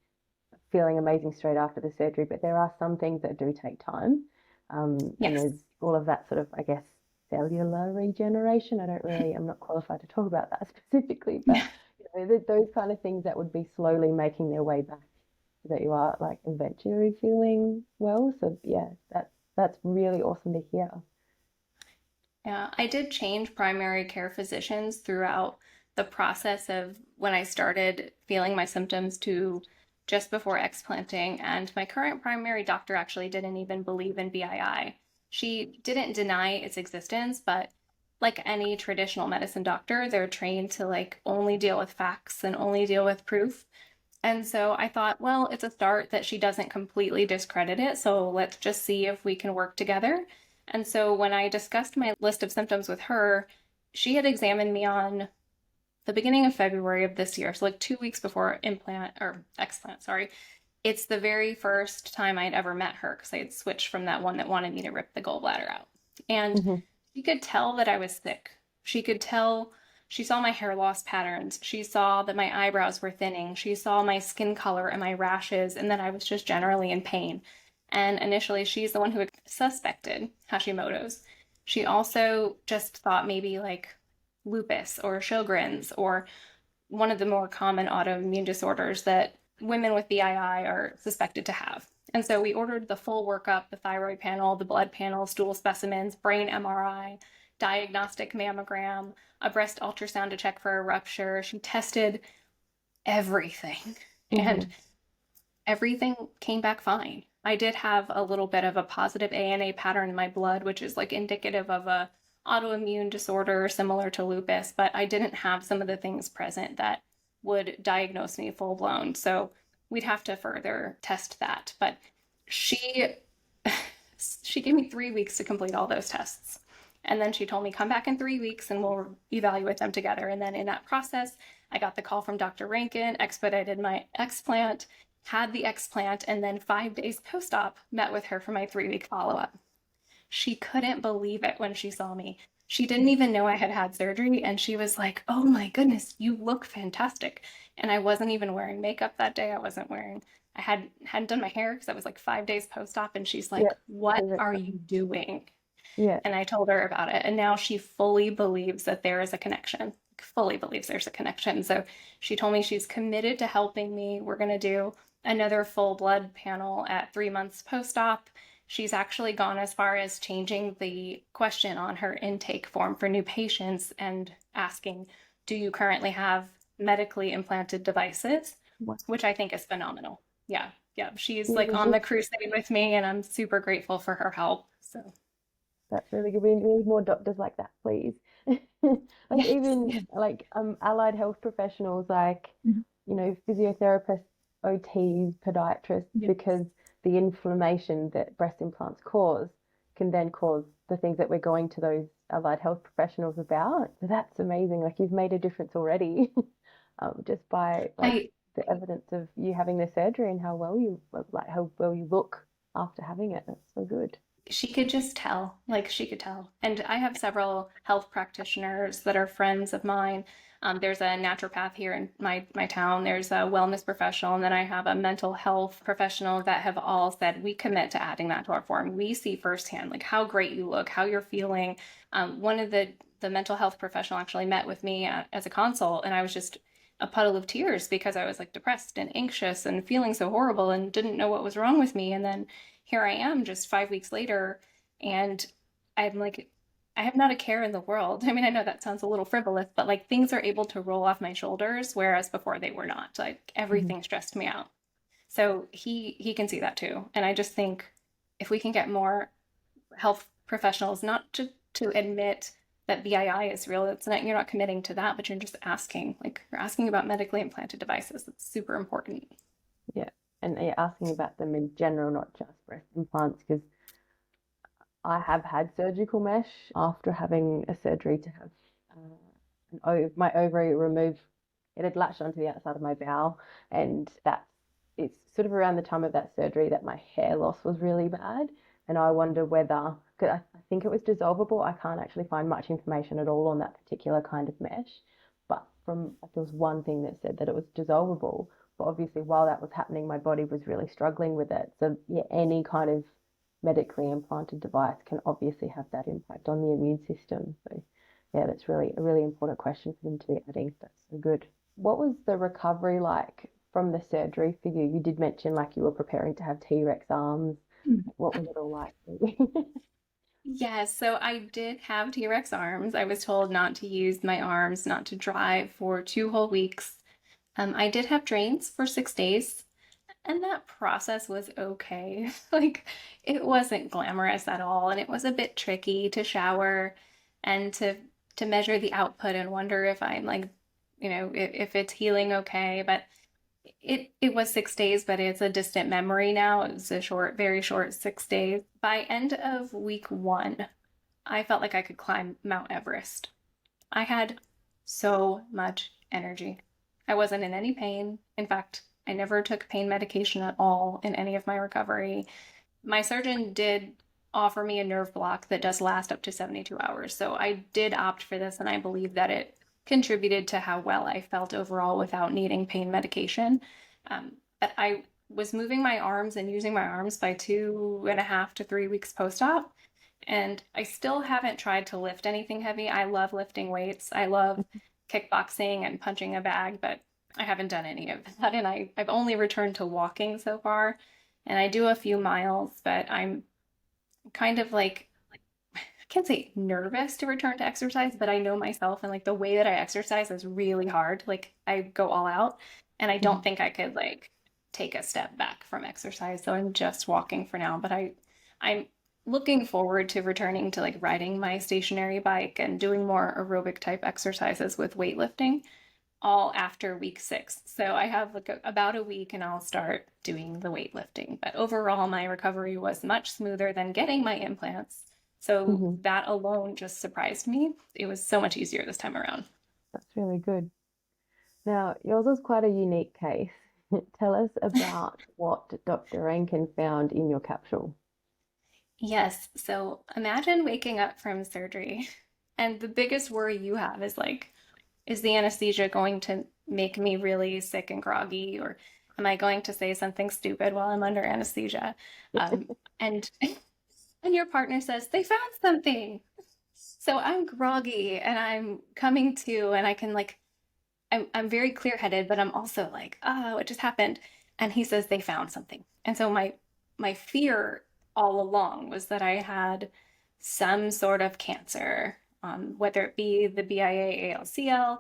are feeling amazing straight after the surgery, but there are some things that do take time. And Yes. there's all of that sort of, I guess, cellular regeneration. I'm not qualified to talk about that specifically, but those kind of things that would be slowly making their way back so that you are like eventually feeling well. So yeah, that's really awesome to hear. Yeah, I did change primary care physicians throughout the process of when I started feeling my symptoms to just before explanting. And my current primary doctor actually didn't even believe in BII. She didn't deny its existence, but like any traditional medicine doctor, they're trained to like only deal with facts and only deal with proof. And so I thought, well, it's a start that she doesn't completely discredit it. So let's just see if we can work together. And so when I discussed my list of symptoms with her, she had examined me on the beginning of February of this year. So like 2 weeks before implant or explant, sorry. It's the very first time I'd ever met her because I had switched from that one that wanted me to rip the gallbladder out. And Mm-hmm. she could tell that I was sick. She could tell, she saw my hair loss patterns. She saw that my eyebrows were thinning. She saw my skin color and my rashes, and that I was just generally in pain. And initially, she's the one who suspected Hashimoto's. She also just thought maybe like lupus or Sjogren's or one of the more common autoimmune disorders that women with BII are suspected to have. And so we ordered the full workup, the thyroid panel, the blood panel, stool specimens, brain MRI, diagnostic mammogram, a breast ultrasound to check for a rupture. She tested everything, and Mm-hmm. everything came back fine. I did have a little bit of a positive ANA pattern in my blood, which is like indicative of a autoimmune disorder similar to lupus, but I didn't have some of the things present that would diagnose me full blown. So we'd have to further test that. But she she gave me 3 weeks to complete all those tests. And then she told me, come back in 3 weeks and we'll evaluate them together. And then in that process, I got the call from Dr. Rankin, expedited my explant, had the explant, and then 5 days post op, met with her for my 3 week follow up. She couldn't believe it when she saw me. She didn't even know I had had surgery, and she was like, "Oh my goodness, you look fantastic." And I wasn't even wearing makeup that day. I wasn't wearing. I hadn't done my hair because I was like 5 days post op, and she's like, Yeah. "What Perfect. are you doing?" Yeah. And I told her about it, and now she fully believes that there is a connection. Fully believes there's a connection. So she told me she's committed to helping me. We're going to do another full blood panel at 3 months post op. She's actually gone as far as changing the question on her intake form for new patients and asking, do you currently have medically implanted devices? Wow. Which I think is phenomenal. Yeah. Yeah. She's Yeah, like on the crusade with me, and I'm super grateful for her help. So, that's really good. We need more doctors like that, please. Like yes. even Yes. like allied health professionals, like Mhm. physiotherapists, OTs, podiatrists, Yes. because the inflammation that breast implants cause can then cause the things that we're going to those allied health professionals about. So that's amazing. Like you've made a difference already, just by like I the evidence of you having the surgery and how well you look after having it. That's so good. She could just tell, like she could tell. And I have several health practitioners that are friends of mine. There's a naturopath here in my town. There's a wellness professional, and then I have a mental health professional that have all said we commit to adding that to our form. We see firsthand like how great you look, how you're feeling. One of the mental health professional actually met with me as a consult, and I was just a puddle of tears because I was like depressed and anxious and feeling so horrible and didn't know what was wrong with me. And then here I am just 5 weeks later, and I'm like, I have not a care in the world. I mean, I know that sounds a little frivolous, but like things are able to roll off my shoulders, whereas before they were not. Like Mhm. everything stressed me out. So he can see that too. And I just think if we can get more health professionals not to admit that BII is real, it's not you're not committing to that, but you're just asking, like you're asking about medically implanted devices. It's super important. Yeah, and you're asking about them in general, not just breast implants, because I have had surgical mesh after having a surgery to have my ovary removed. It had latched onto the outside of my bowel, and it's sort of around the time of that surgery that my hair loss was really bad. And I wonder whether, because I think it was dissolvable. I can't actually find much information at all on that particular kind of mesh, but there was one thing that said that it was dissolvable. But obviously, while that was happening, my body was really struggling with it. So yeah, any kind of medically implanted device can obviously have that impact on the immune system. So yeah, that's really a really important question for them to be adding. That's so good. What was the recovery like from the surgery for you? You did mention like you were preparing to have T-Rex arms. What was it all like for you? Yes, so I did have T-Rex arms. I was told not to use my arms, not to drive for 2 whole weeks. I did have drains for 6 days, and that process was okay. Like, it wasn't glamorous at all, and it was a bit tricky to shower and to measure the output and wonder if I'm like, if it's healing okay. But it was 6 days, but it's a distant memory now. It was a short, very short 6 days. By end of week 1, I felt like I could climb Mount Everest. I had so much energy. I wasn't in any pain. In fact, I never took pain medication at all in any of my recovery. My surgeon did offer me a nerve block that does last up to 72 hours. So I did opt for this, and I believe that it contributed to how well I felt overall without needing pain medication. But I was moving my arms and using my arms by 2.5 to 3 weeks post-op. And I still haven't tried to lift anything heavy. I love lifting weights. I love kickboxing and punching a bag, but I haven't done any of that. And I've only returned to walking so far. And I do a few miles, but I'm kind of like, I can't say nervous to return to exercise, but I know myself, and like the way that I exercise is really hard. Like I go all out, and I don't think I could like take a step back from exercise. So I'm just walking for now, but I'm looking forward to returning to like riding my stationary bike and doing more aerobic type exercises with weightlifting all after week 6. So I have like about a week and I'll start doing the weightlifting. But overall, my recovery was much smoother than getting my implants. So that alone just surprised me. It was so much easier this time around. That's really good. Now, yours was quite a unique case. Tell us about what Dr. Rankin found in your capsule. Yes. So imagine waking up from surgery, and the biggest worry you have is like, is the anesthesia going to make me really sick and groggy, or am I going to say something stupid while I'm under anesthesia? And and your partner says they found something. So I'm groggy and I'm coming to, and I can like, I'm very clear-headed, but I'm also like, oh, what just happened? And he says they found something. And so my fear all along was that I had some sort of cancer, whether it be the BIA ALCL.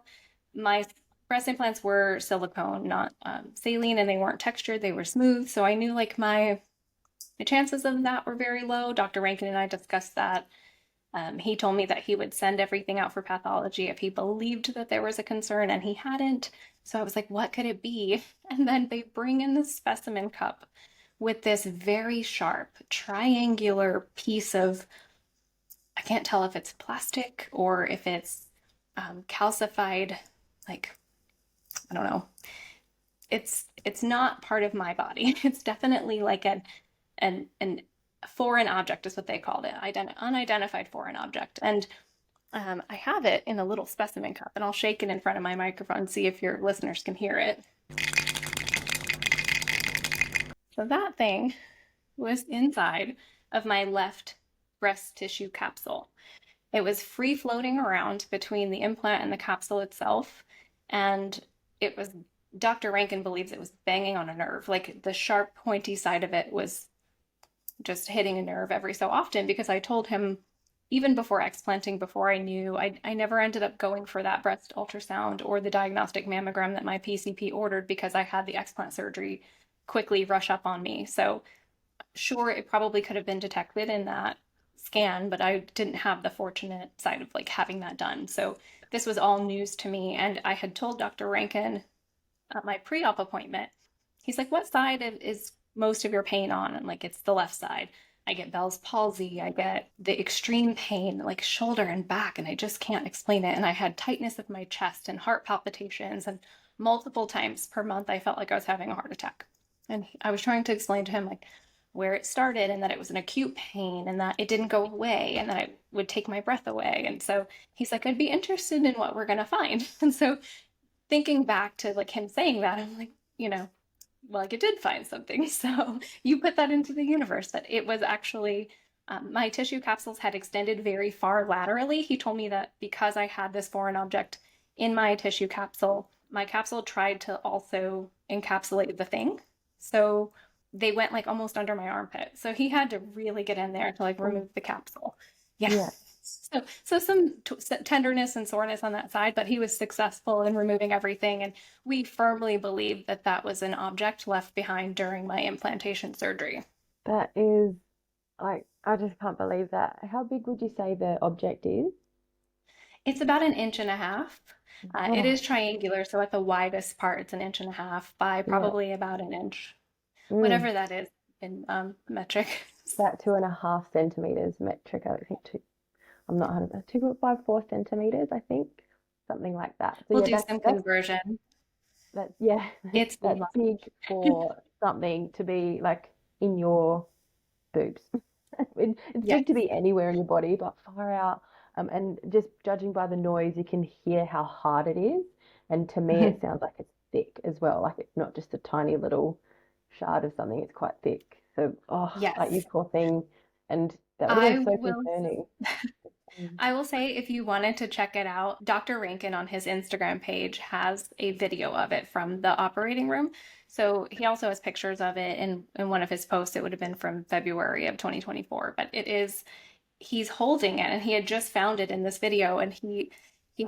My breast implants were silicone, not saline, and they weren't textured, they were smooth. So I knew like the chances of that were very low. Dr. Rankin and I discussed that. He told me that he would send everything out for pathology if he believed that there was a concern, and he hadn't. So I was like, what could it be? And then they bring in the specimen cup with this very sharp triangular piece of, I can't tell if it's plastic or if it's calcified, like, I don't know. It's not part of my body. It's definitely like an foreign object is what they called it, unidentified foreign object. And I have it in a little specimen cup, and I'll shake it in front of my microphone and see if your listeners can hear it. So that thing was inside of my left breast tissue capsule. It was free floating around between the implant and the capsule itself. And it was, Dr. Rankin believes it was banging on a nerve. Like the sharp, pointy side of it was just hitting a nerve every so often, because I told him even before explanting, before I knew, I never ended up going for that breast ultrasound or the diagnostic mammogram that my PCP ordered, because I had the explant surgery quickly rush up on me. So sure, it probably could have been detected in that scan, but I didn't have the fortunate side of like having that done. So this was all news to me. And I had told Dr. Rankin at my pre-op appointment, he's like, what side is most of your pain on? And like, it's the left side. I get Bell's palsy. I get the extreme pain, like shoulder and back, and I just can't explain it. And I had tightness of my chest and heart palpitations, and multiple times per month, I felt like I was having a heart attack. And I was trying to explain to him like where it started, and that it was an acute pain, and that it didn't go away, and that it would take my breath away. And so he's like, I'd be interested in what we're going to find. And so thinking back to like him saying that, I'm like, well, like it did find something. So you put that into the universe that it was actually my tissue capsules had extended very far laterally. He told me that because I had this foreign object in my tissue capsule, my capsule tried to also encapsulate the thing. So they went like almost under my armpit. So he had to really get in there to like Oh, remove the capsule. Yeah. yeah. So some tenderness and soreness on that side, but he was successful in removing everything. And we firmly believe that that was an object left behind during my implantation surgery. That is like, I just can't believe that. How big would you say the object is? It's about an inch and a half. It Oh, is triangular, so at the widest part, it's an inch and a half by yeah. probably about an inch, Mm. whatever that is in metric. About 2.5 centimeters metric, I think. I'm not 100, 2.54 centimeters, I think, something like that. So We'll yeah, do some conversion. that's yeah, It's that's big for something to be like in your boobs. It's yes. big to be anywhere in your body, but far out. And just judging by the noise, you can hear how hard it is. And to me, it sounds like it's thick as well. Like it's not just a tiny little shard of something, it's quite thick. So, oh, like you Yes. poor thing. And that would have I been so will concerning. Mm. I will say if you wanted to check it out, Dr. Rankin on his Instagram page has a video of it from the operating room. So he also has pictures of it in one of his posts. It would have been from February of 2024, but it is he's holding it and he had just found it in this video and he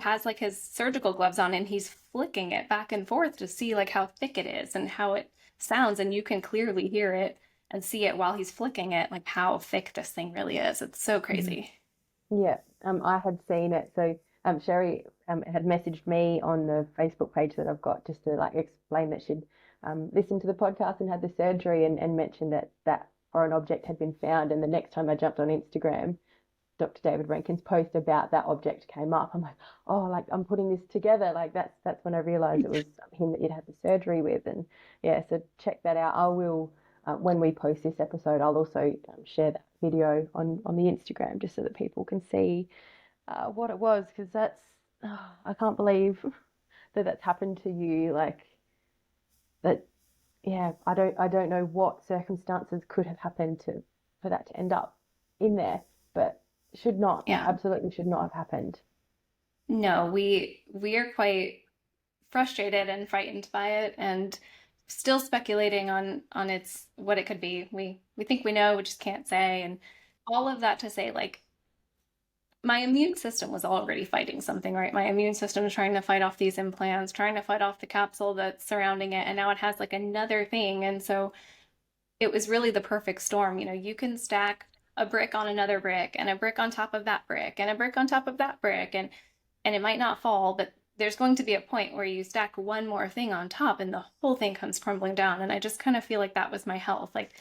has like his surgical gloves on and he's flicking it back and forth to see like how thick it is and how it sounds and you can clearly hear it and see it while he's flicking it like how thick this thing really is. It's so Mhm. crazy. Yeah, I had seen it. So, Sheri had messaged me on the Facebook page that I've got just to like explain that she'd listened to the podcast and had the surgery and mentioned that that foreign object had been found. And the next time I jumped on Instagram, Dr. David Rankin's post about that object came up. I'm like, oh, like I'm putting this together. Like that's when I realized it was him that you'd had the surgery with. And yeah, so check that out. I will when we post this episode, I'll also share that video on the Instagram just so that people can see what it was because that's I can't believe that that's happened to you. Like that, yeah. I don't know what circumstances could have happened to for that to end up in there, but should not Yeah. absolutely should not have happened. No, we are quite frustrated and frightened by it and still speculating on its what it could be. We think we know, we just can't say and all of that to say like my immune system was already fighting something, right? My immune system is trying to fight off these implants, trying to fight off the capsule that's surrounding it, and now it has like another thing. And so it was really the perfect storm. You know, you can stack a brick on another brick and a brick on top of that brick and a brick on top of that brick and it might not fall, but there's going to be a point where you stack one more thing on top and the whole thing comes crumbling down. And I just kind of feel like that was my health. Like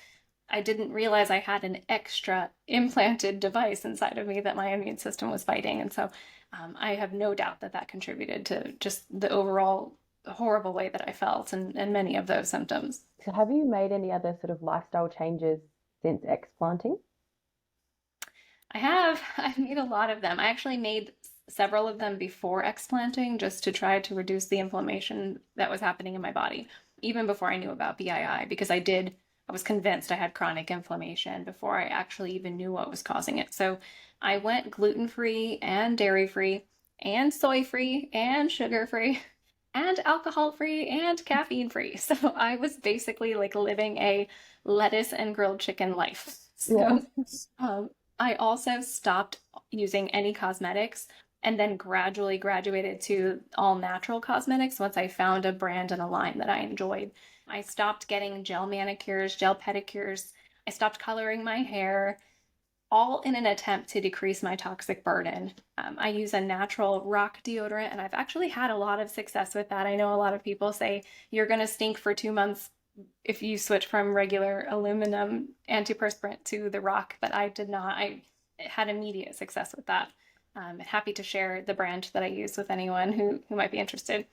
I didn't realize I had an extra implanted device inside of me that my immune system was fighting. And so I have no doubt that that contributed to just the overall horrible way that I felt and many of those symptoms. So have you made any other sort of lifestyle changes since explanting? I have. I've made a lot of them. I actually made several of them before explanting just to try to reduce the inflammation that was happening in my body, even before I knew about BII, because I was convinced I had chronic inflammation before I actually even knew what was causing it. So I went gluten-free and dairy-free and soy-free and sugar-free and alcohol-free and caffeine-free. So I was basically like living a lettuce and grilled chicken life. Yeah. So um, I also stopped using any cosmetics and then gradually graduated to all natural cosmetics once I found a brand and a line that I enjoyed. I stopped getting gel manicures, gel pedicures. I stopped coloring my hair, all in an attempt to decrease my toxic burden. I use a natural rock deodorant, and I've actually had a lot of success with that. I know a lot of people say you're going to stink for 2 months if you switch from regular aluminum antiperspirant to the rock, but I did not. I had immediate success with that. Happy to share the brand that I use with anyone who might be interested.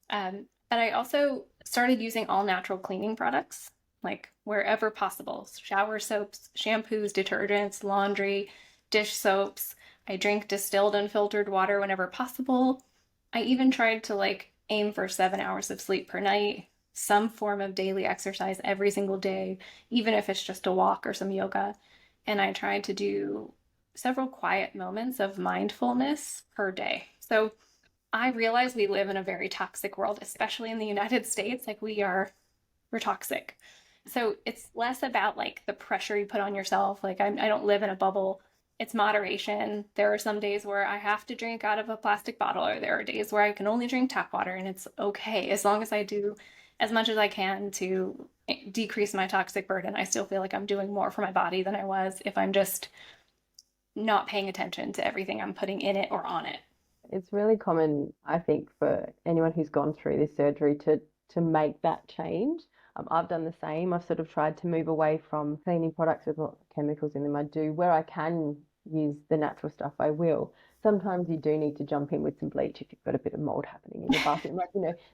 But I also started using all natural cleaning products, like wherever possible shower soaps, shampoos, detergents, laundry, dish soaps. I drink distilled unfiltered water whenever possible. I even tried to like aim for 7 hours of sleep per night. some form of daily exercise every single day, even if it's just a walk or some yoga. And I try to do several quiet moments of mindfulness per day. So I realize we live in a very toxic world, especially in the United States. Like we're toxic. So it's less about like the pressure you put on yourself. Like I don't live in a bubble. It's moderation. There are some days where I have to drink out of a plastic bottle, or there are days where I can only drink tap water, and it's okay. As long as I do as much as I can to decrease my toxic burden, I still feel like I'm doing more for my body than I was if I'm just not paying attention to everything I'm putting in it or on it. It's really common, I think, for anyone who's gone through this surgery to make that change. I've done the same. I've sort of tried to move away from cleaning products with lots of chemicals in them. I do where I can use the natural stuff, I will. Sometimes you do need to jump in with some bleach if you've got a bit of mold happening in your bathroom. Like,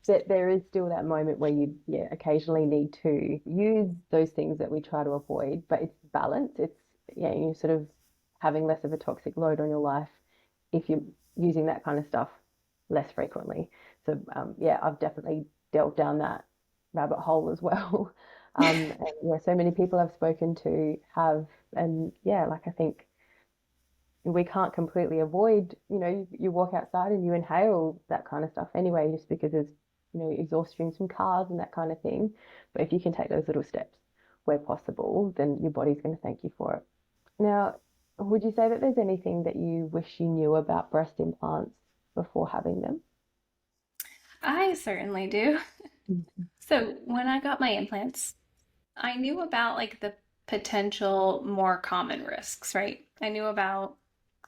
that there is still that moment where you, yeah, occasionally need to use those things that we try to avoid, but it's balance. It's, yeah, you're sort of having less of a toxic load on your life if you're using that kind of stuff less frequently. So yeah, I've definitely delved down that rabbit hole as well. And yeah, so many people I've spoken to have, and yeah, like I think we can't completely avoid, you walk outside and you inhale that kind of stuff anyway, just because there's, exhaust fumes from cars and that kind of thing. But if you can take those little steps where possible, then your body's going to thank you for it. Now, would you say that there's anything that you wish you knew about breast implants before having them? I certainly do. So when I got my implants, I knew about like the potential more common risks, right? I knew about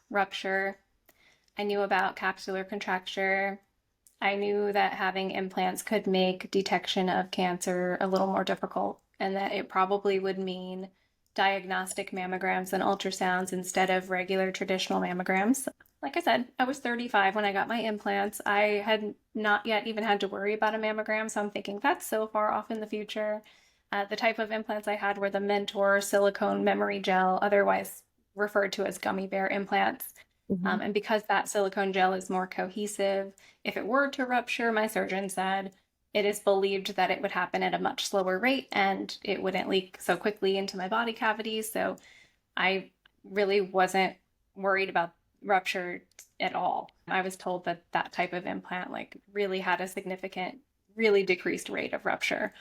rupture. I knew about capsular contracture. I knew that having implants could make detection of cancer a little more difficult, and that it probably would mean diagnostic mammograms and ultrasounds instead of regular traditional mammograms. Like I said, I was 35 when I got my implants. I had not yet even had to worry about a mammogram, so I'm thinking that's so far off in the future. The type of implants I had were the Mentor silicone memory gel, otherwise referred to as gummy bear implants. Mm-hmm. And because that silicone gel is more cohesive, if it were to rupture, my surgeon said it is believed that it would happen at a much slower rate and it wouldn't leak so quickly into my body cavities. So I really wasn't worried about rupture at all. I was told that that type of implant like really had a significant, really decreased rate of rupture.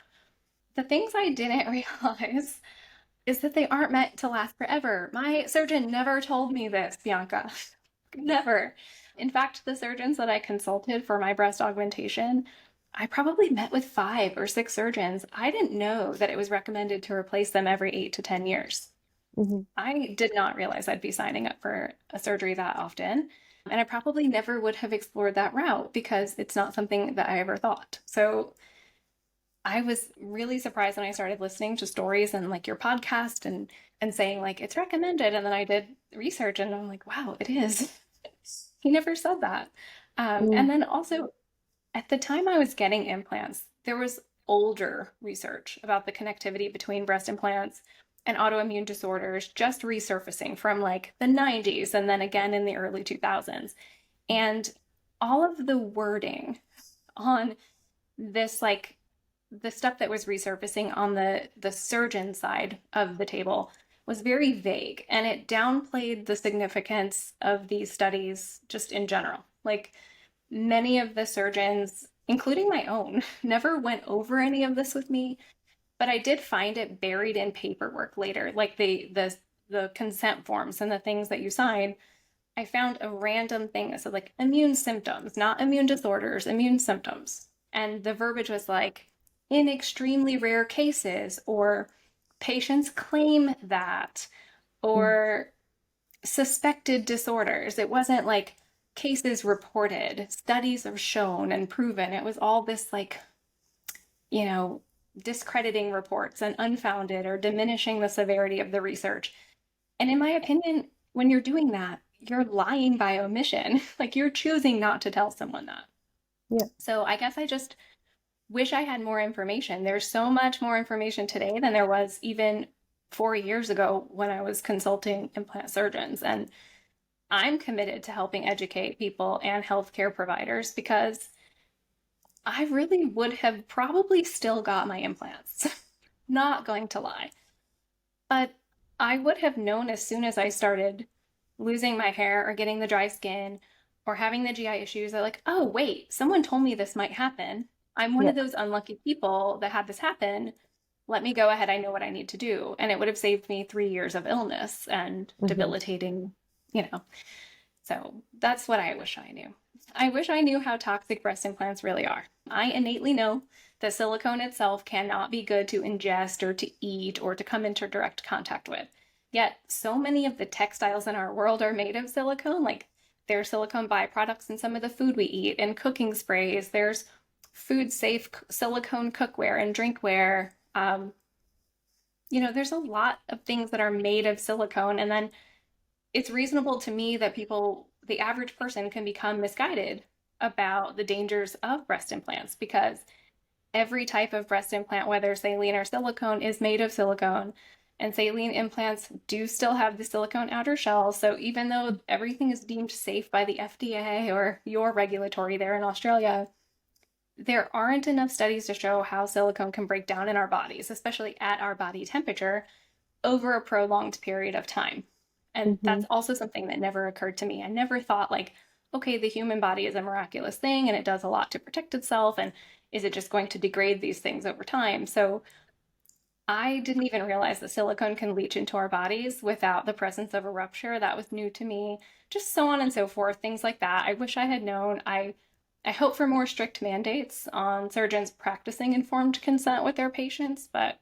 The things I didn't realize is that they aren't meant to last forever. My surgeon never told me this, Bianca. Never. In fact, the surgeons that I consulted for my breast augmentation, I probably met with 5 or 6 surgeons. I didn't know that it was recommended to replace them every 8 to 10 years. Mm-hmm. I did not realize I'd be signing up for a surgery that often. And I probably never would have explored that route because it's not something that I ever thought. So I was really surprised when I started listening to stories and like your podcast and saying like it's recommended. And then I did research and I'm like, wow, it is. He never said that. And then also at the time I was getting implants, there was older research about the connectivity between breast implants and autoimmune disorders just resurfacing from like the 90s and then again in the early 2000s. And all of the wording on this, like the stuff that was resurfacing on the surgeon side of the table was very vague, and it downplayed the significance of these studies just in general. Like many of the surgeons, including my own, never went over any of this with me, but I did find it buried in paperwork later, like the consent forms and the things that you sign. I found a random thing that said like immune symptoms, not immune disorders, immune symptoms. And the verbiage was like, in extremely rare cases, or patients claim that, or suspected disorders. It wasn't like cases reported, studies are shown and proven. It was all this like, discrediting reports and unfounded or diminishing the severity of the research. And in my opinion, when you're doing that, you're lying by omission. Like you're choosing not to tell someone that. Yeah. So I guess I just wish I had more information. There's so much more information today than there was even 4 years ago when I was consulting implant surgeons. And I'm committed to helping educate people and healthcare providers because I really would have probably still got my implants. Not going to lie. But I would have known as soon as I started losing my hair or getting the dry skin or having the GI issues, I'm like, oh, wait, someone told me this might happen. I'm one Yeah. of those unlucky people that had this happen. Let me go ahead. I know what I need to do. And it would have saved me 3 years of illness and Hmm. debilitating, you know. So that's what I wish I knew. I wish I knew how toxic breast implants really are. I innately know that silicone itself cannot be good to ingest or to eat or to come into direct contact with. Yet, so many of the textiles in our world are made of silicone. Like, there are silicone byproducts in some of the food we eat and cooking sprays. There's food safe silicone cookware and drinkware. There's a lot of things that are made of silicone. And then it's reasonable to me that the average person, can become misguided about the dangers of breast implants because every type of breast implant, whether saline or silicone, is made of silicone. And saline implants do still have the silicone outer shell. So even though everything is deemed safe by the FDA or your regulatory there in Australia, there aren't enough studies to show how silicone can break down in our bodies, especially at our body temperature, over a prolonged period of time. And Hmm. that's also something that never occurred to me. I never thought, like, okay, the human body is a miraculous thing and it does a lot to protect itself. And is it just going to degrade these things over time? So I didn't even realize that silicone can leach into our bodies without the presence of a rupture. That was new to me. Just so on and so forth, things like that. I wish I had known. I hope for more strict mandates on surgeons practicing informed consent with their patients, but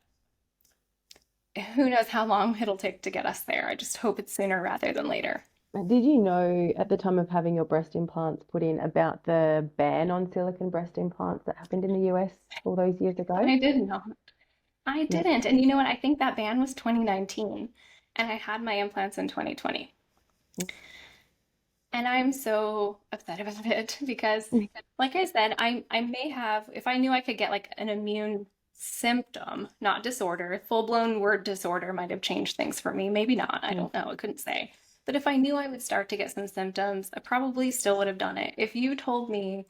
who knows how long it'll take to get us there. I just hope it's sooner rather than later. Did you know at the time of having your breast implants put in about the ban on silicone breast implants that happened in the US all those years ago? I did not. I Yeah. didn't. And you know what? I think that ban was 2019, and I had my implants in 2020. And I'm so upset about it because, like I said, I may have, if I knew I could get like an immune symptom, not disorder, full-blown word disorder might have changed things for me. Maybe not. I Mm. don't know. I couldn't say. But if I knew I would start to get some symptoms, I probably still would have done it. If you told me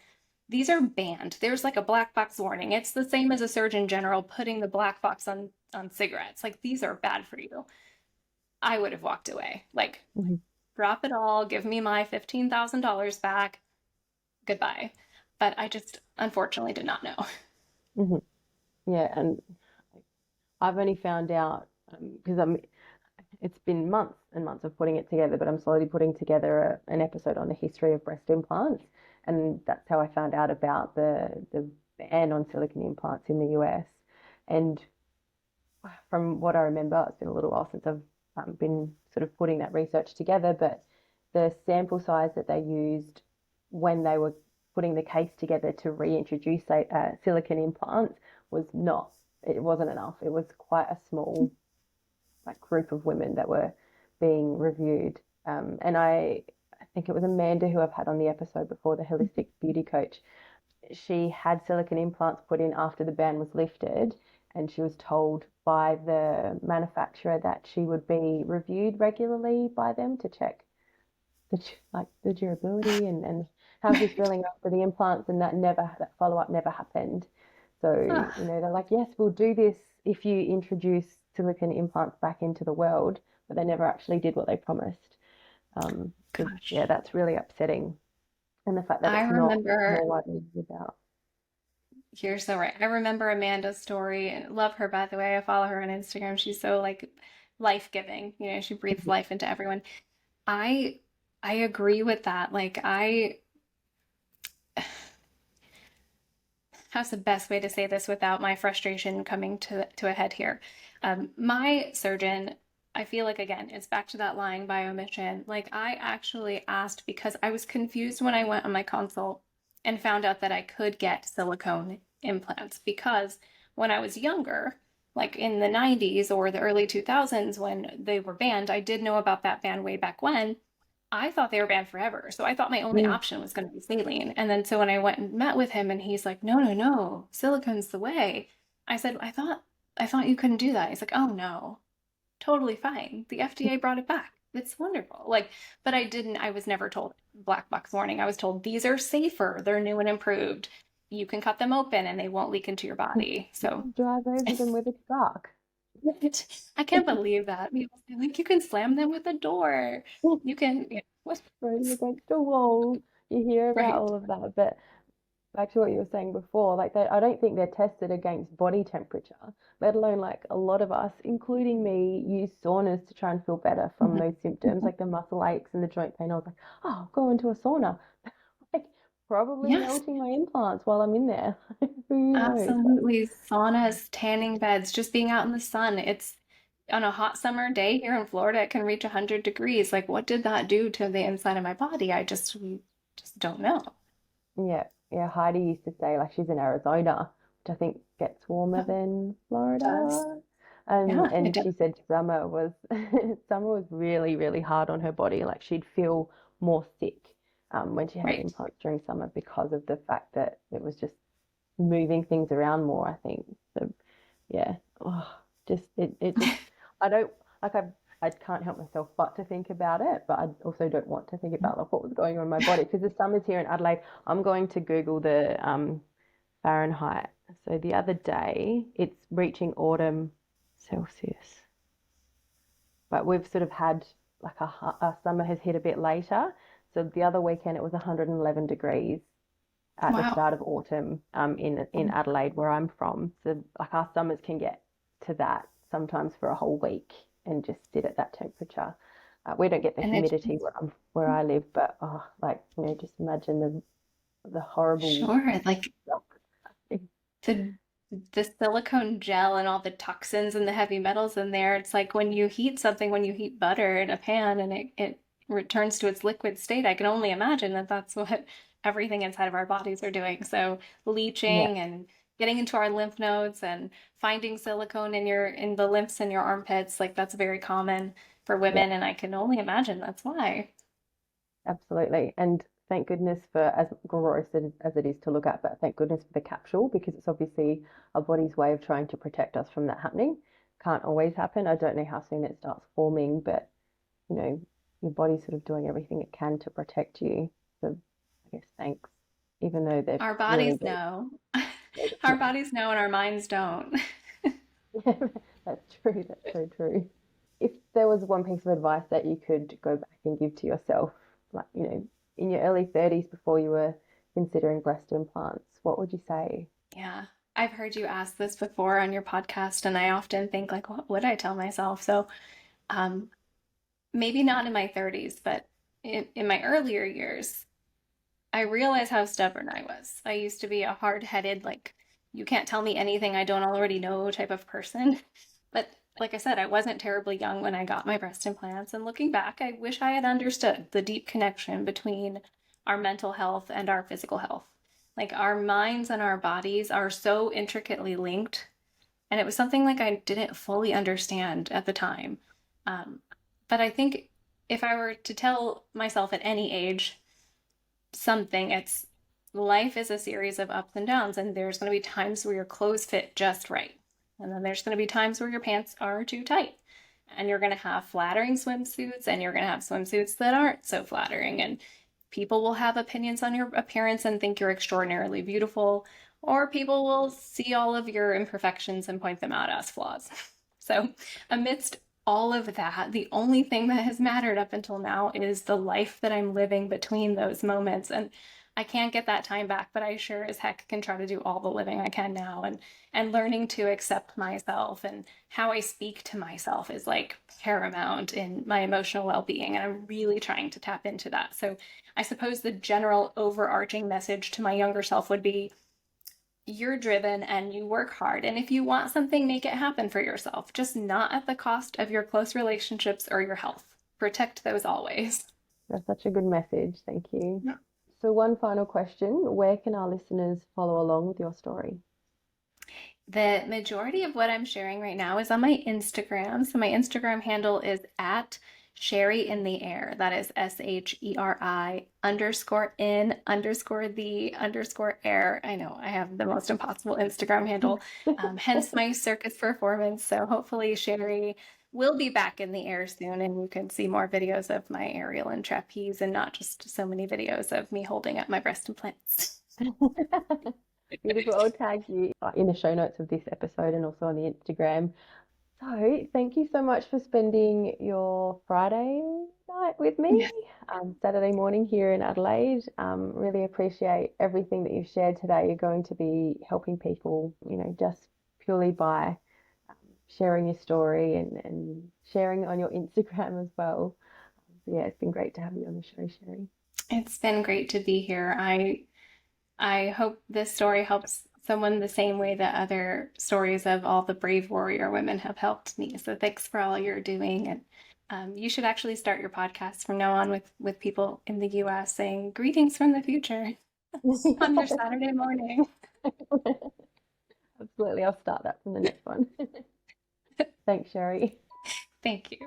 these are banned, there's like a black box warning. It's the same as a surgeon general putting the black box on cigarettes. Like, these are bad for you. I would have walked away. Like, Mhm. drop it all, give me my $15,000 back, goodbye. But I just unfortunately did not know. Mhm. Yeah, and I've only found out because it's been months and months of putting it together, but I'm slowly putting together an episode on the history of breast implants, and that's how I found out about the ban on silicone implants in the US. And from what I remember, it's been a little while since I've been sort of putting that research together, but the sample size that they used when they were putting the case together to reintroduce silicone implants was not, it wasn't enough. It was quite a small like group of women that were being reviewed. And I think it was Amanda who I've had on the episode before, the holistic beauty coach. She had silicone implants put in after the ban was lifted, and she was told by the manufacturer that she would be reviewed regularly by them to check the durability and how she's feeling after the implants, and that follow up never happened. So, they're like, yes, we'll do this if you introduce silicone implants back into the world, but they never actually did what they promised. So yeah, Gosh. that's really upsetting. And the fact that I it's not remember, more widely about. you're so right. I remember Amanda's story and love her, by the way. I follow her on Instagram. She's so like life-giving. She breathes life into everyone. I I agree with that. Like, how's the best way to say this without my frustration coming to a head here? My surgeon, I feel like, again, it's back to that lying by omission. Like, I actually asked because I was confused when I went on my consult and found out that I could get silicone implants because when I was younger, like in the 90s or the early 2000s when they were banned, I did know about that ban way back when. I thought they were banned forever. So I thought my only Mm, option was going to be saline. And then so when I went and met with him and he's like, "No, no, no. Silicone's the way." I said, "I thought you couldn't do that." He's like, "Oh no. Totally fine. The FDA brought it back. It's wonderful." Like, but I was never told black box warning. I was told these are safer. They're new and improved. you can cut them open and they won't leak into your body. So Drive over them with a truck. I can't believe that. People say, like, you can slam them with a door. You can, what? Throw them against a wall. You hear about Right. all of that, but back to what you were saying before, like I don't think they're tested against body temperature, let alone like a lot of us, including me, use saunas to try and feel better from those symptoms, like the muscle aches and the joint pain. I was like, oh, I'll go into a sauna. Like probably Yes, melting my implants while I'm in there. Who knows? absolutely. Saunas, tanning beds, just being out in the sun. It's on a hot summer day here in Florida, it can reach 100 degrees. Like, what did that do to the inside of my body? We just don't know. Yeah, yeah. Heidi used to say like she's in Arizona, which I think gets warmer Oh, than it does. Florida. Yeah, it And does. she said summer was summer was really, really hard on her body. Like she'd feel more sick when she had Right. implants during summer because of the fact that it was just moving things around more, I think. So yeah, oh, just it just I don't like I can't help myself but to think about it, but I also don't want to think about like what was going on in my body because the summer's here in Adelaide. I'm going to Google the Fahrenheit. So the other day, it's reaching autumn Celsius, but we've sort of had like a summer has hit a bit later. So the other weekend it was 111 degrees at the Wow. start of autumn in Adelaide where I'm from. So like our summers can get to that sometimes for a whole week and just sit at that temperature. We don't get the And it's humidity where I live, but oh, like just imagine the horrible sure, like stuff. the the silicone gel and all the toxins and the heavy metals in there. It's like when you heat something, when you heat butter in a pan and it returns to its liquid state, I can only imagine that that's what everything inside of our bodies are doing. So Yeah, leaching and getting into our lymph nodes and finding silicone in the lymphs in your armpits, like that's very common for yeah. women, and I can only imagine that's why. Absolutely. And thank goodness for as gross as it is to look at, but thank goodness for the capsule because it's obviously our body's way of trying to protect us from that happening. Can't always happen. I don't know how soon it starts forming, but you know, your body's sort of doing everything it can to protect you. So I guess thanks. Even though they're Our really, bodies really, know. really Our smart. bodies know and our minds don't. That's true. That's so true. If there was one piece of advice that you could go back and give to yourself, like, in your early 30s before you were considering breast implants, what would you say? Yeah. I've heard you ask this before on your podcast, and I often think like, what would I tell myself? So, um, maybe not in my 30s, but in my earlier years, I realized how stubborn I was. I used to be a hard-headed, like, you can't tell me anything I don't already know type of person. But like I said, I wasn't terribly young when I got my breast implants. And looking back, I wish I had understood the deep connection between our mental health and our physical health. Like our minds and our bodies are so intricately linked. And it was something like I didn't fully understand at the time. Um, but I think if I were to tell myself at any age, something. It's life is a series of ups and downs, and there's going to be times where your clothes fit just right. And then there's going to be times where your pants are too tight. And you're going to have flattering swimsuits, and you're going to have swimsuits that aren't so flattering. And people will have opinions on your appearance and think you're extraordinarily beautiful, or people will see all of your imperfections and point them out as flaws. So, amidst all of that, the only thing that has mattered up until now is the life that I'm living between those moments. And I can't get that time back, but I sure as heck can try to do all the living I can now and learning to accept myself and how I speak to myself is like paramount in my emotional well-being. And I'm really trying to tap into that. So I suppose the general overarching message to my younger self would be you're driven and you work hard. And if you want something, make it happen for yourself, just not at the cost of your close relationships or your health. Protect those always. That's such a good message. Thank you. Yeah. So, one final question. Where can our listeners follow along with your story? The majority of what I'm sharing right now is on my Instagram. So my Instagram handle is at Sheri in the air. That is SHERI underscore in underscore the underscore air. I know I have the most impossible Instagram handle, hence my circus performance. So hopefully Sheri will be back in the air soon and you can see more videos of my aerial and trapeze and not just so many videos of me holding up my breast implants. Beautiful. I'll tag you in the show notes of this episode and also on the Instagram. So, thank you so much for spending your Friday night with me, Yes. Saturday morning here in Adelaide. Really appreciate everything that you've shared today. You're going to be helping people, just purely by sharing your story and sharing on your Instagram as well. So yeah, it's been great to have you on the show, Sheri. It's been great to be here. I hope this story helps someone the same way that other stories of all the brave warrior women have helped me. So thanks for all you're doing. And you should actually start your podcast from now on with people in the US saying greetings from the future on your Saturday morning. Absolutely. I'll start that from the next one. Thanks, Sheri. Thank you.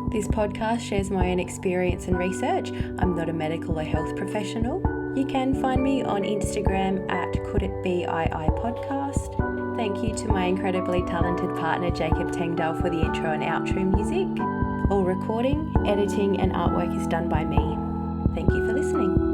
This podcast shares my own experience and research. I'm not a medical or health professional. You can find me on Instagram at CouldItBeII podcast. Thank you to my incredibly talented partner Jacob Tengdale for the intro and outro music. All recording, editing and artwork is done by me. Thank you for listening.